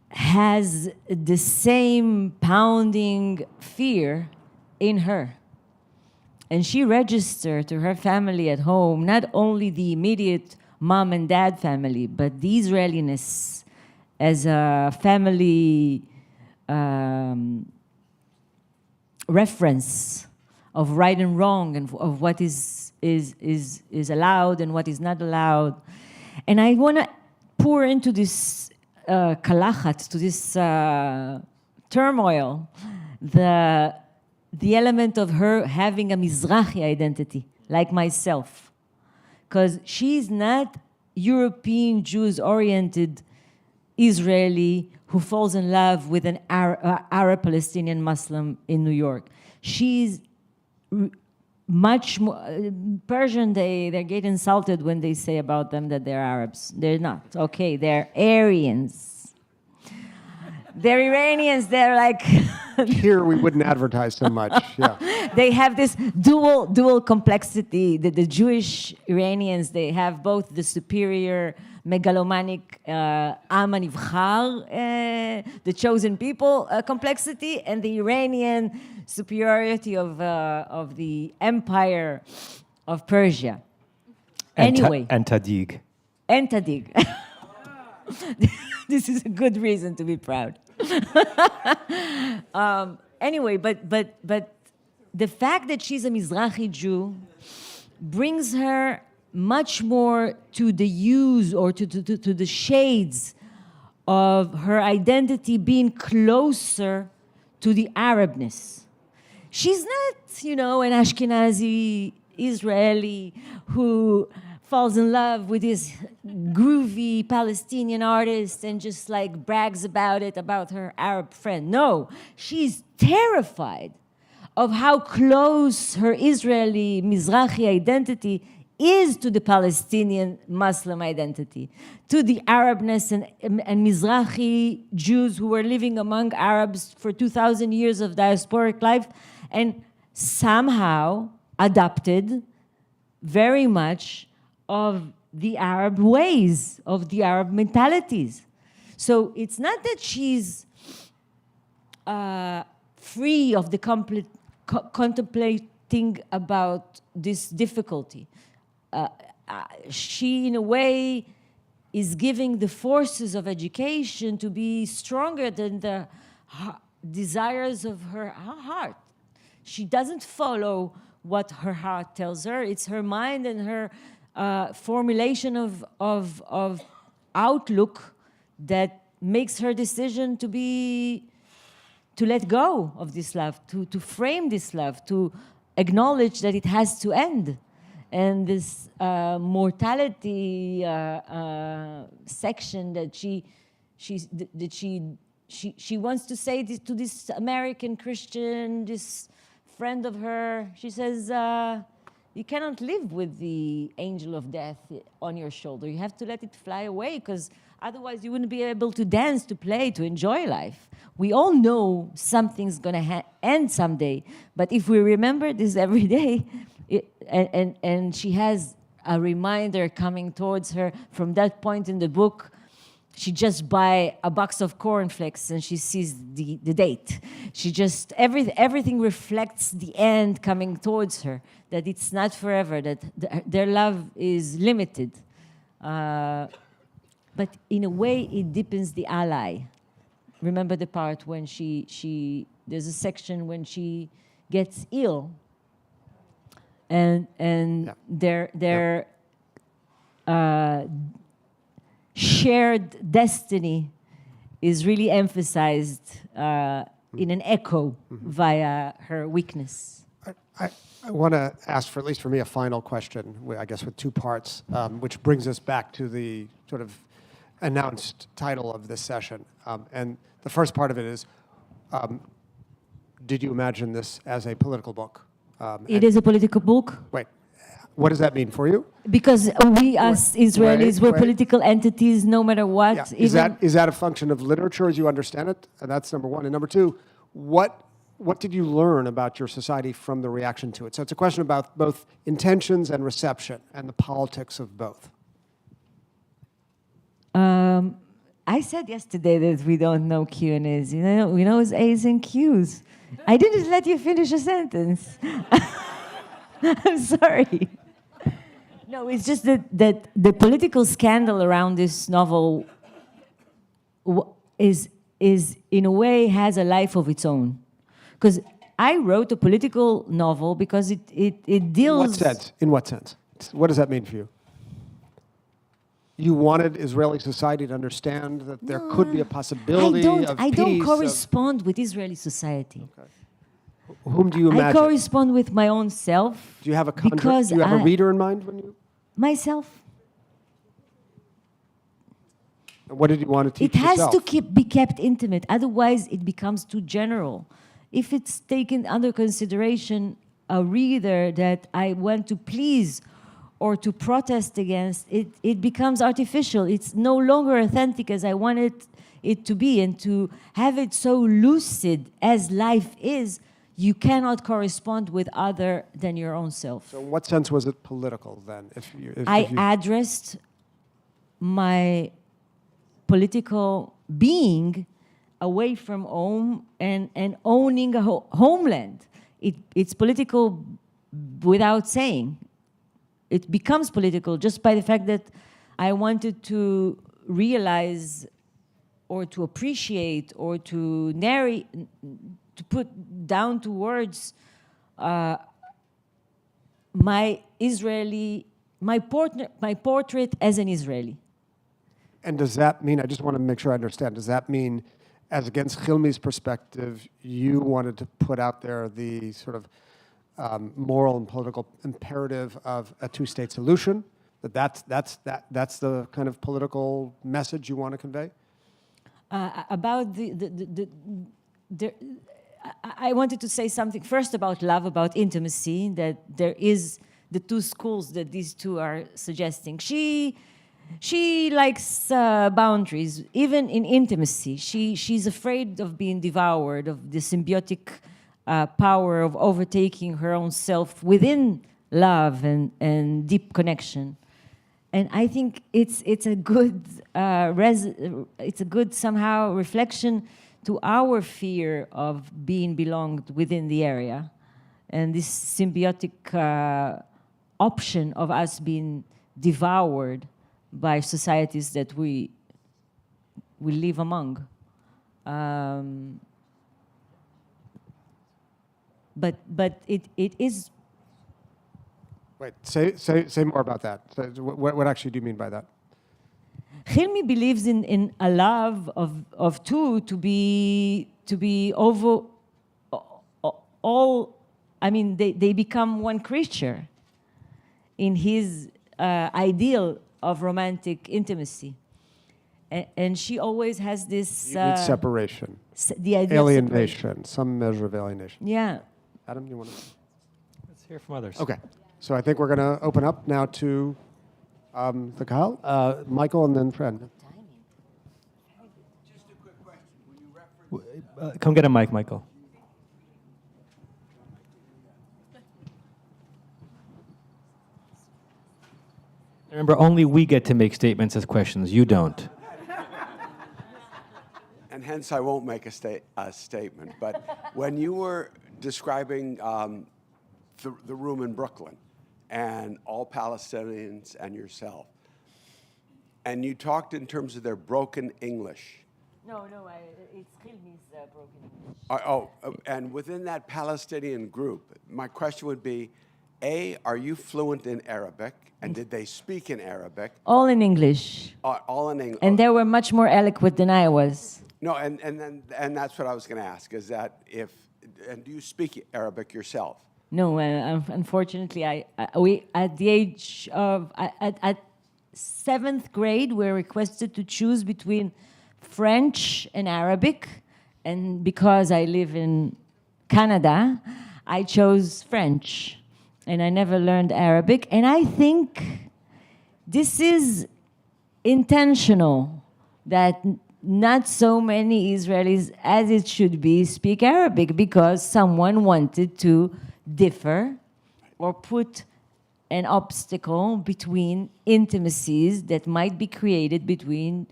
has the same pounding fear in her. And she registered to her family at home, not only the immediate mom and dad family, but the Israeliness as a family reference of right and wrong and of what is allowed and what is not allowed. And I want to pour into this kalachat, to this turmoil, the element of her having a Mizrahi identity, like myself. Because she's not European, Jews-oriented Israeli who falls in love with an Arab Palestinian Muslim in New York. She's much more Persian. They get insulted when they say about them that they're Arabs. They're not. Okay, they're Aryans. They're Iranians. They're like Here we wouldn't advertise so much. Yeah. they have this dual complexity. The Jewish Iranians, they have both the superior megalomanic Am HaNivchar, the chosen people complexity, and the Iranian superiority of the empire of Persia. Anyway. And Tadig. And Tadig. This is a good reason to be proud. Anyway, but the fact that she's a Mizrahi Jew brings her much more to the hues or to the shades of her identity being closer to the Arabness. She's not, an Ashkenazi Israeli who falls in love with this groovy Palestinian artist and just like brags about her Arab friend. No, she's terrified of how close her Israeli Mizrahi identity is to the Palestinian Muslim identity, to the Arabness and Mizrahi Jews who were living among Arabs for 2,000 years of diasporic life and somehow adopted very much of the Arab ways, of the Arab mentalities. So it's not that she's free of the contemplating about this difficulty. She, in a way, is giving the forces of education to be stronger than the desires of her heart. She doesn't follow what her heart tells her. It's her mind and her formulation of outlook that makes her decision to let go of this love, to frame this love, to acknowledge that it has to end. And this mortality section that she wants to say this, to this American Christian, this friend of her, she says, you cannot live with the angel of death on your shoulder. You have to let it fly away, because otherwise you wouldn't be able to dance, to play, to enjoy life. We all know something's going to end someday, but if we remember this every day, and she has a reminder coming towards her from that point in the book. She just buy a box of cornflakes and she sees the date. She just, everything reflects the end coming towards her, that it's not forever, that their love is limited. But in a way, it deepens the ally. Remember the part when there's a section when she gets ill, and their shared destiny is really emphasized in an echo via her weakness. I want to ask, for at least for me, a final question, I guess with two parts, which brings us back to the sort of announced title of this session. And the first part of it is, did you imagine this as a political book? It is a political book. Wait, what does that mean for you? Because we, as Israelis, we're Wait. political entities no matter what. Yeah. Is that a function of literature as you understand it? And that's number one. And number two, what did you learn about your society from the reaction to it? So it's a question about both intentions and reception and the politics of both. I said yesterday that we don't know Q and A's. You know, we know it's A's and Q's. I didn't let you finish a sentence. I'm sorry. No, it's just that the political scandal around this novel is in a way has a life of its own. Because I wrote a political novel because it deals... In what sense? What does that mean for you? You wanted Israeli society to understand that there could be a possibility of peace. I don't correspond with Israeli society. Okay. Whom do you imagine? I correspond with my own self. Do you have a a reader in mind when you? Myself. And what did you want to teach It has yourself? to be kept intimate. Otherwise, it becomes too general. If it's taken under consideration a reader that I want to please or to protest against, it becomes artificial. It's no longer authentic as I wanted it to be. And to have it so lucid as life is, you cannot correspond with other than your own self. So in what sense was it political then? I addressed my political being away from home and owning a homeland. It's political without saying. It becomes political just by the fact that I wanted to realize or to appreciate or to narrate, to put down to words my portrait as an Israeli. And does that mean, I just want to make sure I understand, does that mean, as against Chilmi's perspective, you wanted to put out there the sort of moral and political imperative of a two-state solution? That's the kind of political message you want to convey? About I wanted to say something first about love, about intimacy, that there is the two schools that these two are suggesting. She likes boundaries, even in intimacy. She's afraid of being devoured, of the symbiotic power of overtaking her own self within love and deep connection. And I think it's a good somehow reflection to our fear of being belonged within the area, and this symbiotic option of us being devoured by societies that we live among. But it is Wait, say more about that. So what actually do you mean by that? Hilmi believes in a love of two to be over all. I mean, they become one creature in his ideal of romantic intimacy. And she always has this You need separation, the idea of separation. alienation, some measure of alienation. Yeah. Adam, you want to? Let's hear from others. Okay, so I think we're going to open up now to the Kahal, Michael, and then Fred. Just a quick question. When you reference Come get a mic, Michael. Remember, only we get to make statements as questions. You don't. And hence I won't make a statement. But when you were describing the room in Brooklyn and all Palestinians and yourself, and you talked in terms of their broken English. No, it's Hilmi's broken English. And within that Palestinian group, my question would be, A, are you fluent in Arabic? And did they speak in Arabic? All in English. All in English. And they were much more eloquent than I was. No, and that's what I was going to ask, is that and do you speak Arabic yourself? No, unfortunately, we at the age of at 7th grade, we're requested to choose between French and Arabic, and because I live in Canada, I chose French, and I never learned Arabic. And I think this is intentional, that not so many Israelis, as it should be, speak Arabic because someone wanted to differ or put an obstacle between intimacies that might be created between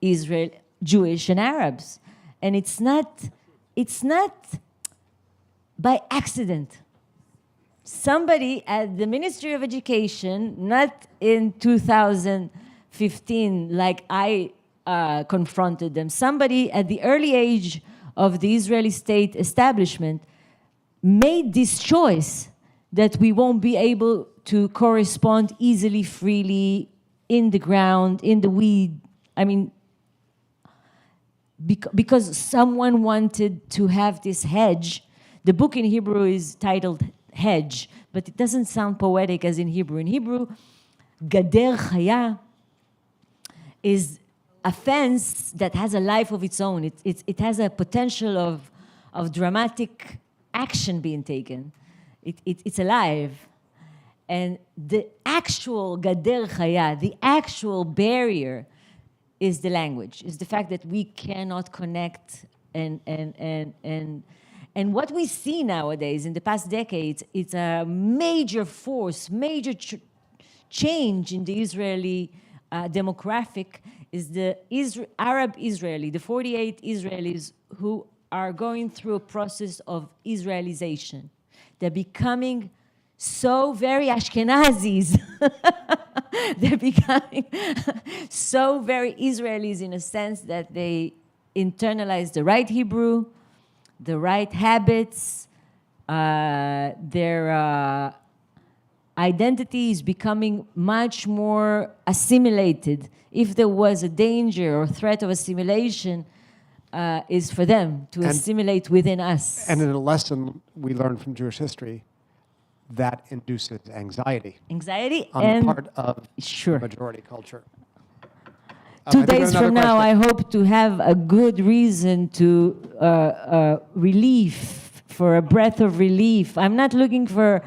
Israel, Jewish and Arabs. And it's not by accident. Somebody at the Ministry of Education, not in 2015 like I confronted them, somebody at the early age of the Israeli state establishment made this choice that we won't be able to correspond easily, freely, in the ground, in the weed. I mean, because someone wanted to have this hedge. The book in Hebrew is titled Hedge, but it doesn't sound poetic as in Hebrew. In Hebrew, Gader Chaya is a fence that has a life of its own. It has a potential of dramatic action being taken. It's alive. And the actual Gader Chaya, the actual barrier, is the language, is the fact that we cannot connect. And what we see nowadays in the past decades, it's a major force, major change in the Israeli demographic, is the Arab Israeli, the 48 Israelis who are going through a process of Israelization. They're becoming so very Ashkenazis. They're becoming so very Israelis in a sense that they internalize the right Hebrew, the right habits, their identity is becoming much more assimilated. If there was a danger or threat of assimilation, is for them to assimilate within us. And in a lesson we learned from Jewish history, that induces anxiety Anxiety on and the part of sure. majority culture. 2 I think we have days another from now, I question. hope to have a good reason to relief, for a breath of relief. I'm not looking for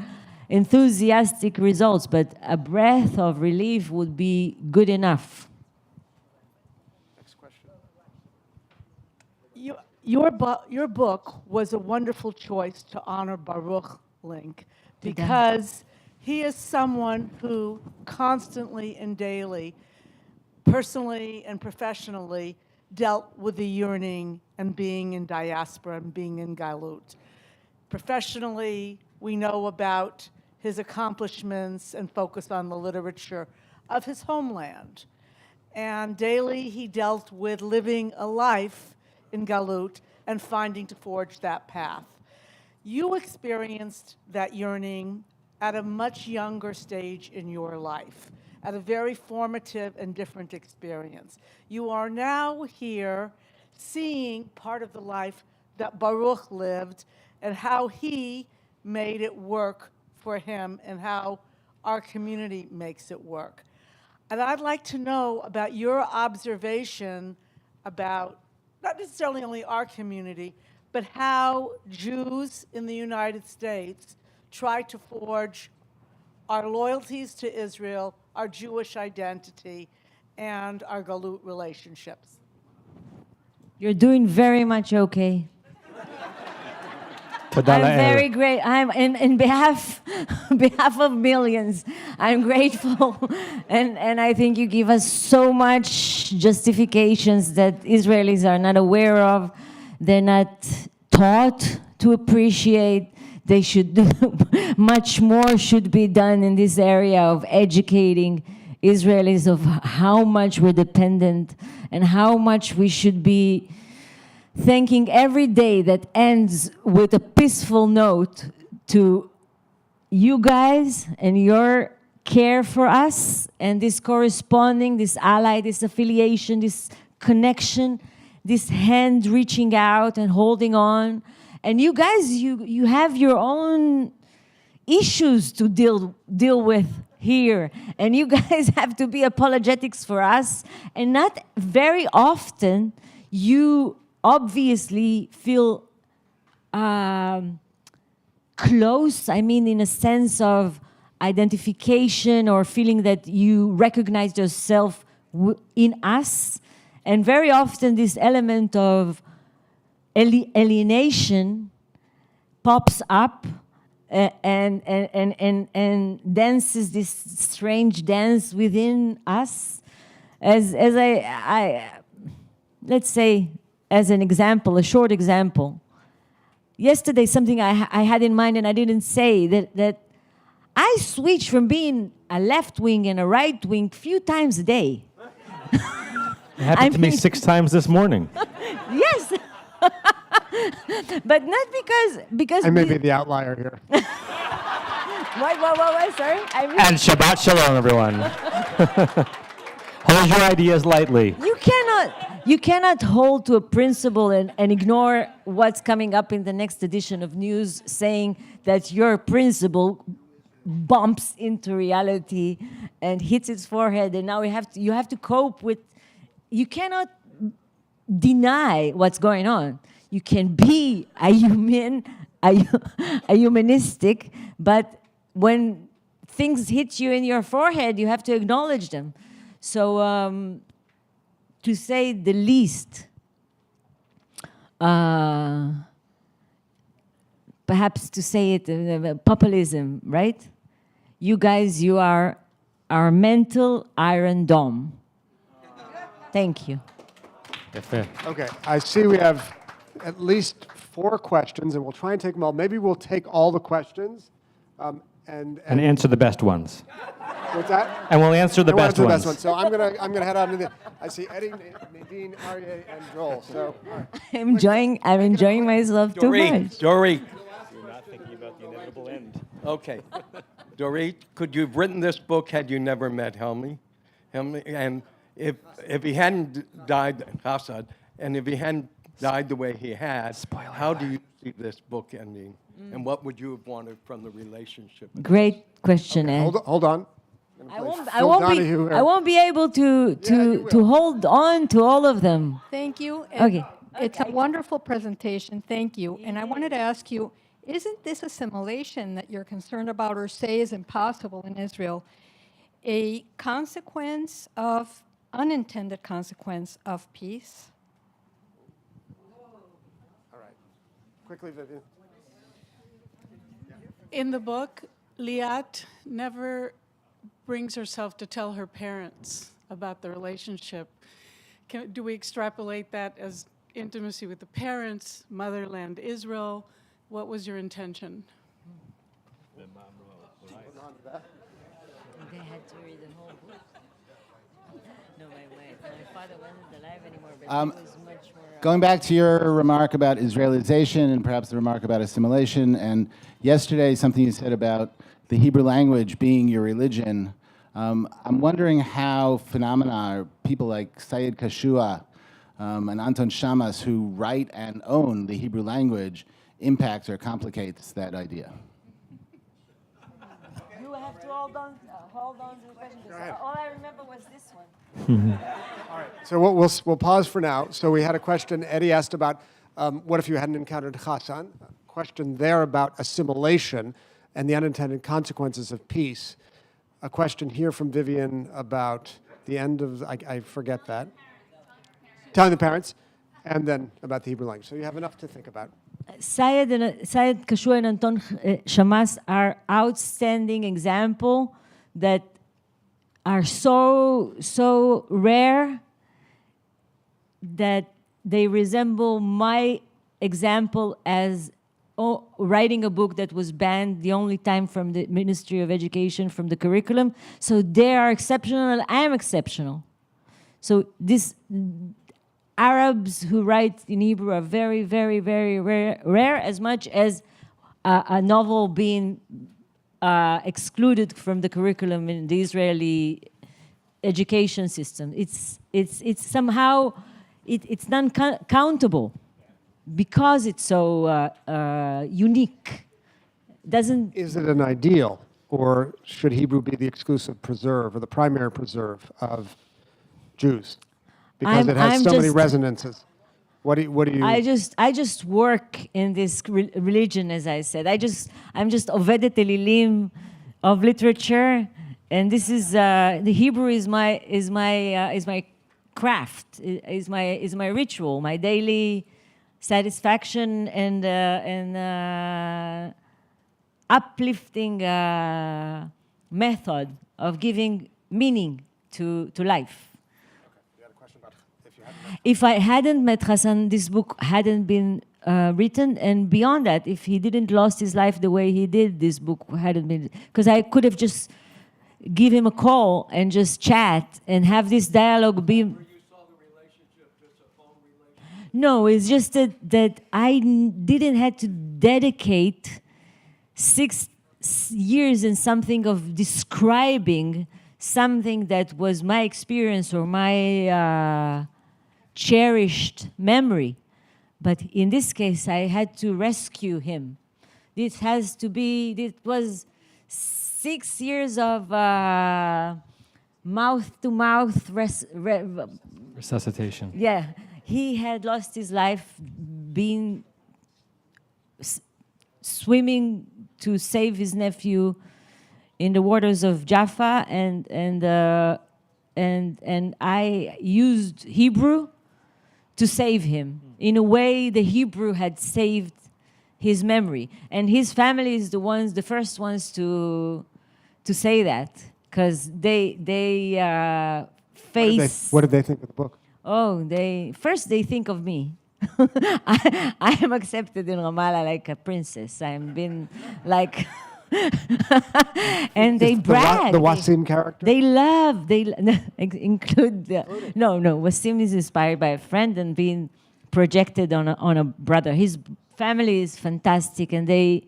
enthusiastic results, but a breath of relief would be good enough. Next question. Your book was a wonderful choice to honor Baruch Link because he is someone who constantly and daily, personally and professionally, dealt with the yearning and being in diaspora and being in Galut. Professionally, we know about his accomplishments and focus on the literature of his homeland. And daily, he dealt with living a life in Galut and finding to forge that path. You experienced that yearning at a much younger stage in your life, at a very formative and different experience. You are now here seeing part of the life that Baruch lived and how he made it work for him and how our community makes it work. And I'd like to know about your observation about not necessarily only our community, but how Jews in the United States try to forge our loyalties to Israel, our Jewish identity, and our Galut relationships. You're doing very much okay. I'm very great. I'm in behalf of millions. I'm grateful, and I think you give us so much justifications that Israelis are not aware of. They're not taught to appreciate. They should do much more should be done in this area of educating Israelis of how much we're dependent and how much we should be thanking every day that ends with a peaceful note to you guys and your care for us and this corresponding, this ally, this affiliation, this connection, this hand reaching out and holding on. And you guys, you have your own issues to deal with here. And you guys have to be apologetics for us. And not very often you obviously feel close, I mean, in a sense of identification or feeling that you recognize yourself in us. And very often this element of alienation pops up and dances this strange dance within us. As I let's say, as an example, a short example. Yesterday, something I had in mind and I didn't say, that I switch from being a left wing and a right wing a few times a day. It happened to me 6 times this morning. Yes. But not because I may be the outlier here. What, sorry? And Shabbat Shalom, everyone. Hold your ideas lightly. You cannot hold to a principle and ignore what's coming up in the next edition of news saying that your principle bumps into reality and hits its forehead, and now you have to cope with. You cannot deny what's going on. You can be a humanistic, but when things hit you in your forehead, you have to acknowledge them. So, to say the least, perhaps to say it, populism, right? You guys, you are our mental iron dome. Thank you. Okay, I see we have at least 4 questions, and we'll try and take them all. Maybe we'll take all the questions and answer the best ones. what's that? And we'll answer the best ones. So I'm gonna head out into the. I see Eddie, Nadine, Aryeh, and Joel. So all right. I'm enjoying myself too much. Dorit. You're not thinking about the inevitable end. Okay. Dorit, could you have written this book had you never met Helmy? And if he hadn't died, Hassad, and if he hadn't died the way he had, how do you see this book ending? And what would you have wanted from the relationship? Great question, Ed. Hold on. I won't be able to hold on to all of them. Thank you. Okay. It's a wonderful presentation. Thank you. And I wanted to ask you, isn't this assimilation that you're concerned about or say is impossible in Israel a unintended consequence of peace? All right. Quickly, Vivian. In the book, Liat never brings herself to tell her parents about the relationship. Do we extrapolate that as intimacy with the parents, motherland Israel? What was your intention? They had to read the whole book. No, my father wasn't alive anymore, but he was much more... Going back to your remark about Israelization and perhaps the remark about assimilation, and yesterday something you said about the Hebrew language being your religion, I'm wondering how phenomena, people like Sayed Kashua and Anton Shamas, who write and own the Hebrew language, impacts or complicates that idea. You have to hold on to the question, because all I remember was this one. So we'll pause for now. So we had a question. Eddie asked about what if you hadn't encountered Hassan? A question there about assimilation and the unintended consequences of peace. A question here from Vivian about the end of, I forget that. Telling the parents, and then about the Hebrew language. So you have enough to think about. Sayed Kashua and Anton Shamas are outstanding example that are so rare that they resemble my example as writing a book that was banned the only time from the Ministry of Education from the curriculum. So they are exceptional, I am exceptional. So this Arabs who write in Hebrew are very, very, very rare, as much as a novel being excluded from the curriculum in the Israeli education system. It's somehow, it's non-countable because it's so unique. Is it an ideal, or should Hebrew be the exclusive preserve or the primary preserve of Jews? Because it has so many resonances. What do you? I just work in this religion, as I said. I'm just Ovedet Elilim of literature, and this is the Hebrew is my craft, is my ritual, my daily satisfaction and uplifting method of giving meaning to life. If I hadn't met Hassan, this book hadn't been written, and beyond that, if he didn't lost his life the way he did, this book hadn't been, because I could have just give him a call and just chat and have this dialogue be. No, it's just that I didn't have to dedicate 6 years and something of describing something that was my experience or my cherished memory. But in this case, I had to rescue him. This was 6 years of mouth-to-mouth Resuscitation. Yeah, he had lost his life being swimming to save his nephew in the waters of Jaffa, and I used Hebrew to save him. In a way, the Hebrew had saved his memory, and his family is the first ones to say that, because they face. What did they think of the book? Oh, they think of me. I am accepted in Ramallah like a princess. I'm been like, and they brag. The Wasim character. They include no. Wasim is inspired by a friend and being projected on a brother. His family is fantastic, and they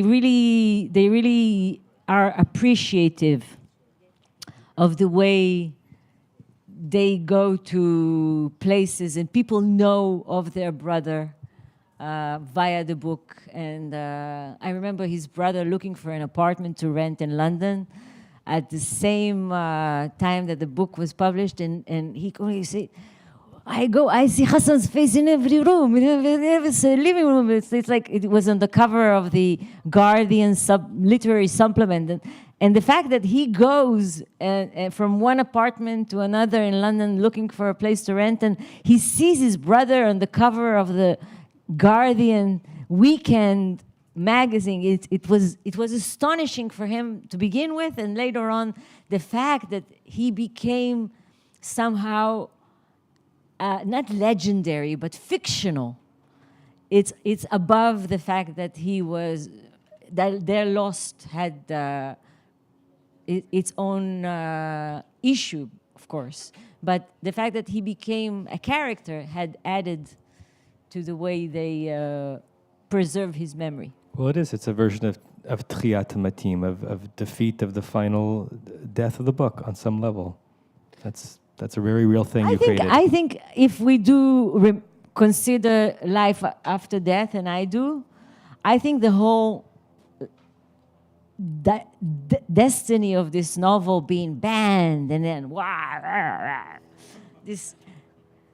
really are appreciative of the way they go to places and people know of their brother via the book. And I remember his brother looking for an apartment to rent in London at the same time that the book was published, and he said, I see Hassan's face in every room, in every living room. It's like it was on the cover of the Guardian literary supplement. And the fact that he goes from one apartment to another in London looking for a place to rent, and he sees his brother on the cover of the Guardian weekend magazine, it was astonishing for him to begin with, and later on, the fact that he became somehow not legendary but fictional. It's above the fact that he was that their loss had. Its own issue, of course. But the fact that he became a character had added to the way they preserve his memory. Well, it is. It's a version of Tchiyat Matim, of defeat of the final death of the book on some level. That's a very real thing you created. I think if we do consider life after death, and I do, I think the whole destiny of this novel being banned and then this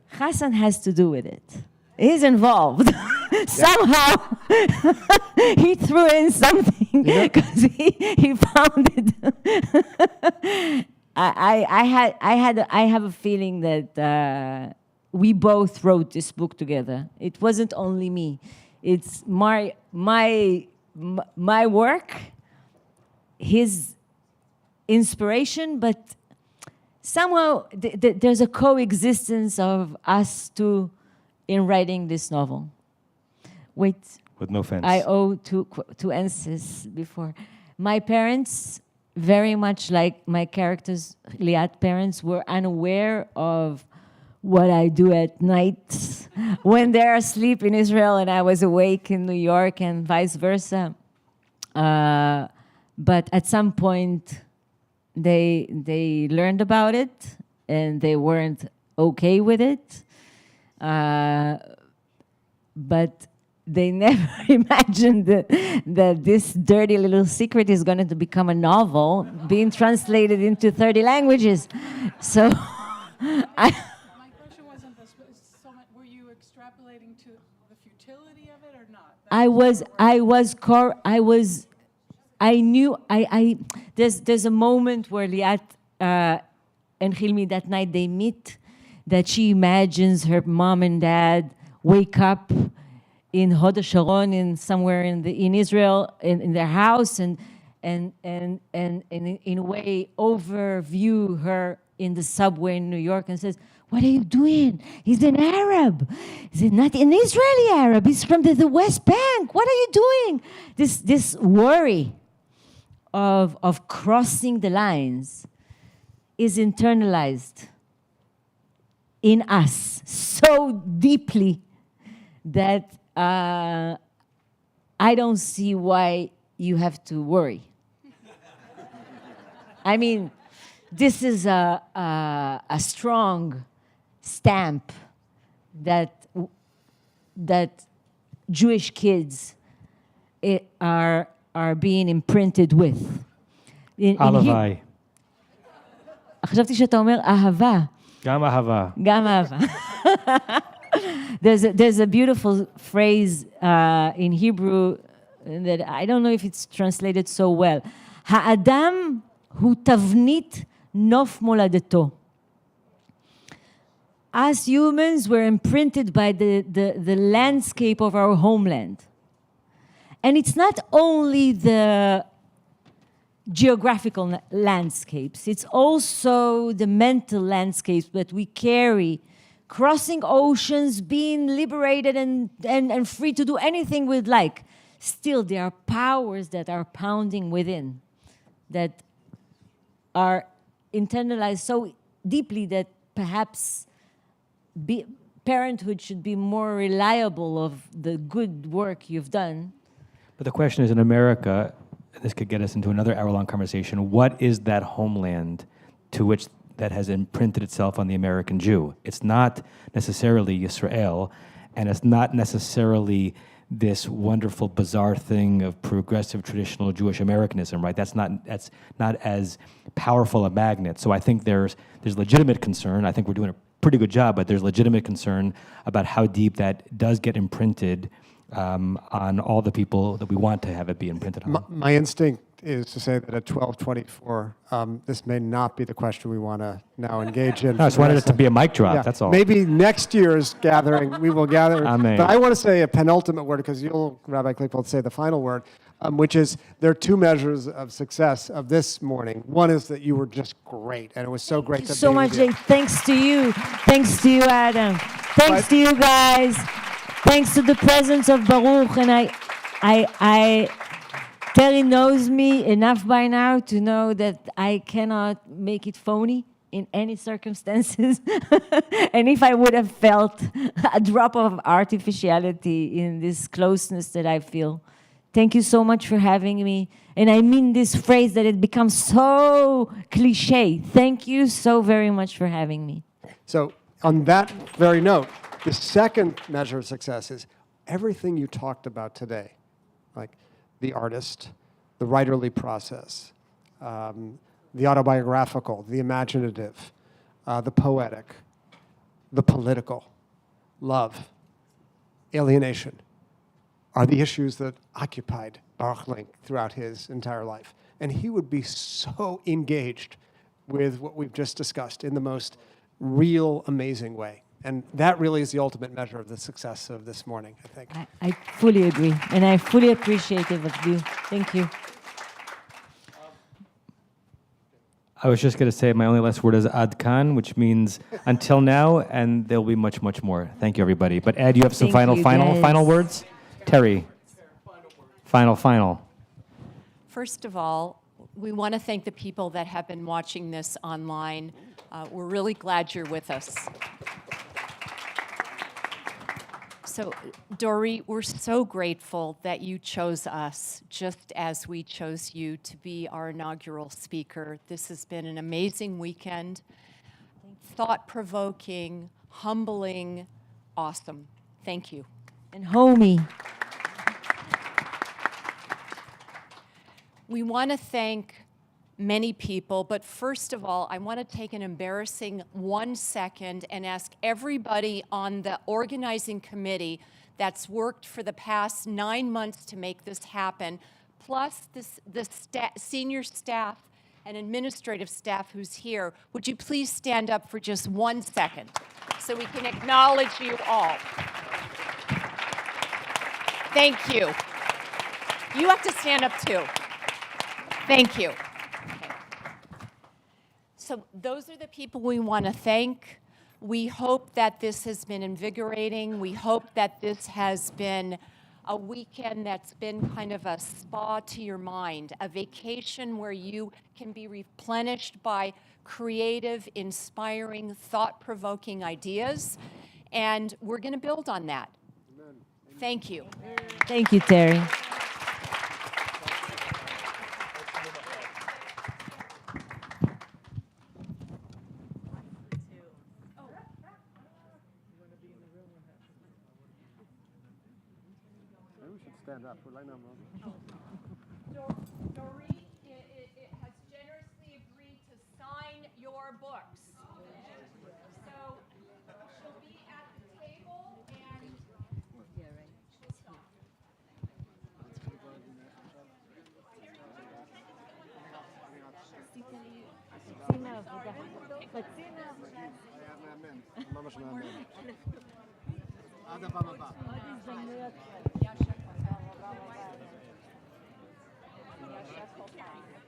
Hassan has to do with it. He's involved. Somehow he threw in something because he found it. I have a feeling that we both wrote this book together. It wasn't only me. It's my work, his inspiration, but somehow there's a coexistence of us two in writing this novel. Wait. With no fence. I owe two answers before. My parents, very much like my characters, Liat parents, were unaware of what I do at night when they're asleep in Israel and I was awake in New York and vice versa. But at some point, they learned about it and they weren't okay with it. But they never imagined that this dirty little secret is going to become a novel being translated into 30 languages. So My question wasn't this, but were you extrapolating to the futility of it or not? There's a moment where Liat and Hilmi that night they meet, that she imagines her mom and dad wake up in Hod HaSharon, in somewhere in Israel, in their house, and in a way overview her in the subway in New York and says, "What are you doing? He's an Arab. He's not an Israeli Arab. He's from the West Bank. What are you doing?" This worry of crossing the lines is internalized in us so deeply that I don't see why you have to worry. I mean, this is a strong stamp that Jewish kids are being imprinted with. הלוואי. חשבתי שאתה אומר אהבה. גם אהבה. גם אהבה. There's a beautiful phrase in Hebrew that I don't know if it's translated so well. האדם הוא תבנית נוף מולדתו. Us humans were imprinted by the landscape of our homeland. And it's not only the geographical landscapes, it's also the mental landscapes that we carry, crossing oceans, being liberated and free to do anything we'd like. Still, there are powers that are pounding within, that are internalized so deeply that perhaps parenthood should be more reliable of the good work you've done. But the question is, in America, this could get us into another hour-long conversation, what is that homeland to which that has imprinted itself on the American Jew? It's not necessarily Israel, and it's not necessarily this wonderful, bizarre thing of progressive, traditional Jewish Americanism, right? That's not as powerful a magnet. So I think there's legitimate concern. I think we're doing a pretty good job, but there's legitimate concern about how deep that does get imprinted on all the people that we want to have it be imprinted on. My instinct is to say that at 12:24, this may not be the question we want to now engage in. I just wanted it to be a mic drop, that's all. Maybe next year's gathering, we will gather. Amen. But I want to say a penultimate word, because you'll, Rabbi Klickfeld, say the final word, which is there are two measures of success of this morning. One is that you were just great, and it was so great to be so much, with you. Jay. Thanks to you. Thanks to you, Adam. Thanks to you guys. Thanks to the presence of Baruch. And Terry knows me enough by now to know that I cannot make it phony in any circumstances. And if I would have felt a drop of artificiality in this closeness that I feel Thank you so much for having me. And I mean this phrase that it becomes so cliche. Thank you so very much for having me. So on that very note, the second measure of success is everything you talked about today, like the artist, the writerly process, the autobiographical, the imaginative, the poetic, the political, love, alienation, are the issues that occupied Baruch Link throughout his entire life. And he would be so engaged with what we've just discussed in the most real, amazing way. And that really is the ultimate measure of the success of this morning, I think. I fully agree, and I fully appreciate it of you. Thank you. I was just going to say my only last word is ad kan, which means until now, and there'll be much, much more. Thank you, everybody. But Ed, you have some Thank you, guys. final words? Terry, final. First of all, we want to thank the people that have been watching this online. We're really glad you're with us. So, Dorit, we're so grateful that you chose us, just as we chose you to be our inaugural speaker. This has been an amazing weekend, thought-provoking, humbling, awesome. Thank you. And homie. We want to thank many people, but first of all, I want to take an embarrassing 1 second and ask everybody on the organizing committee that's worked for the past 9 months to make this happen, plus the senior staff and administrative staff who's here, would you please stand up for just 1 second so we can acknowledge you all? Thank you. You have to stand up too. Thank you. So those are the people we want to thank. We hope that this has been invigorating. We hope that this has been a weekend that's been kind of a spa to your mind, a vacation where you can be replenished by creative, inspiring, thought-provoking ideas. And we're going to build on that. Amen. Thank you. Thank you, Terry. Stand up. Dorit has generously agreed to sign your books. So she'll be at the table and she'll stop. עד הפעם הבאה. Yes,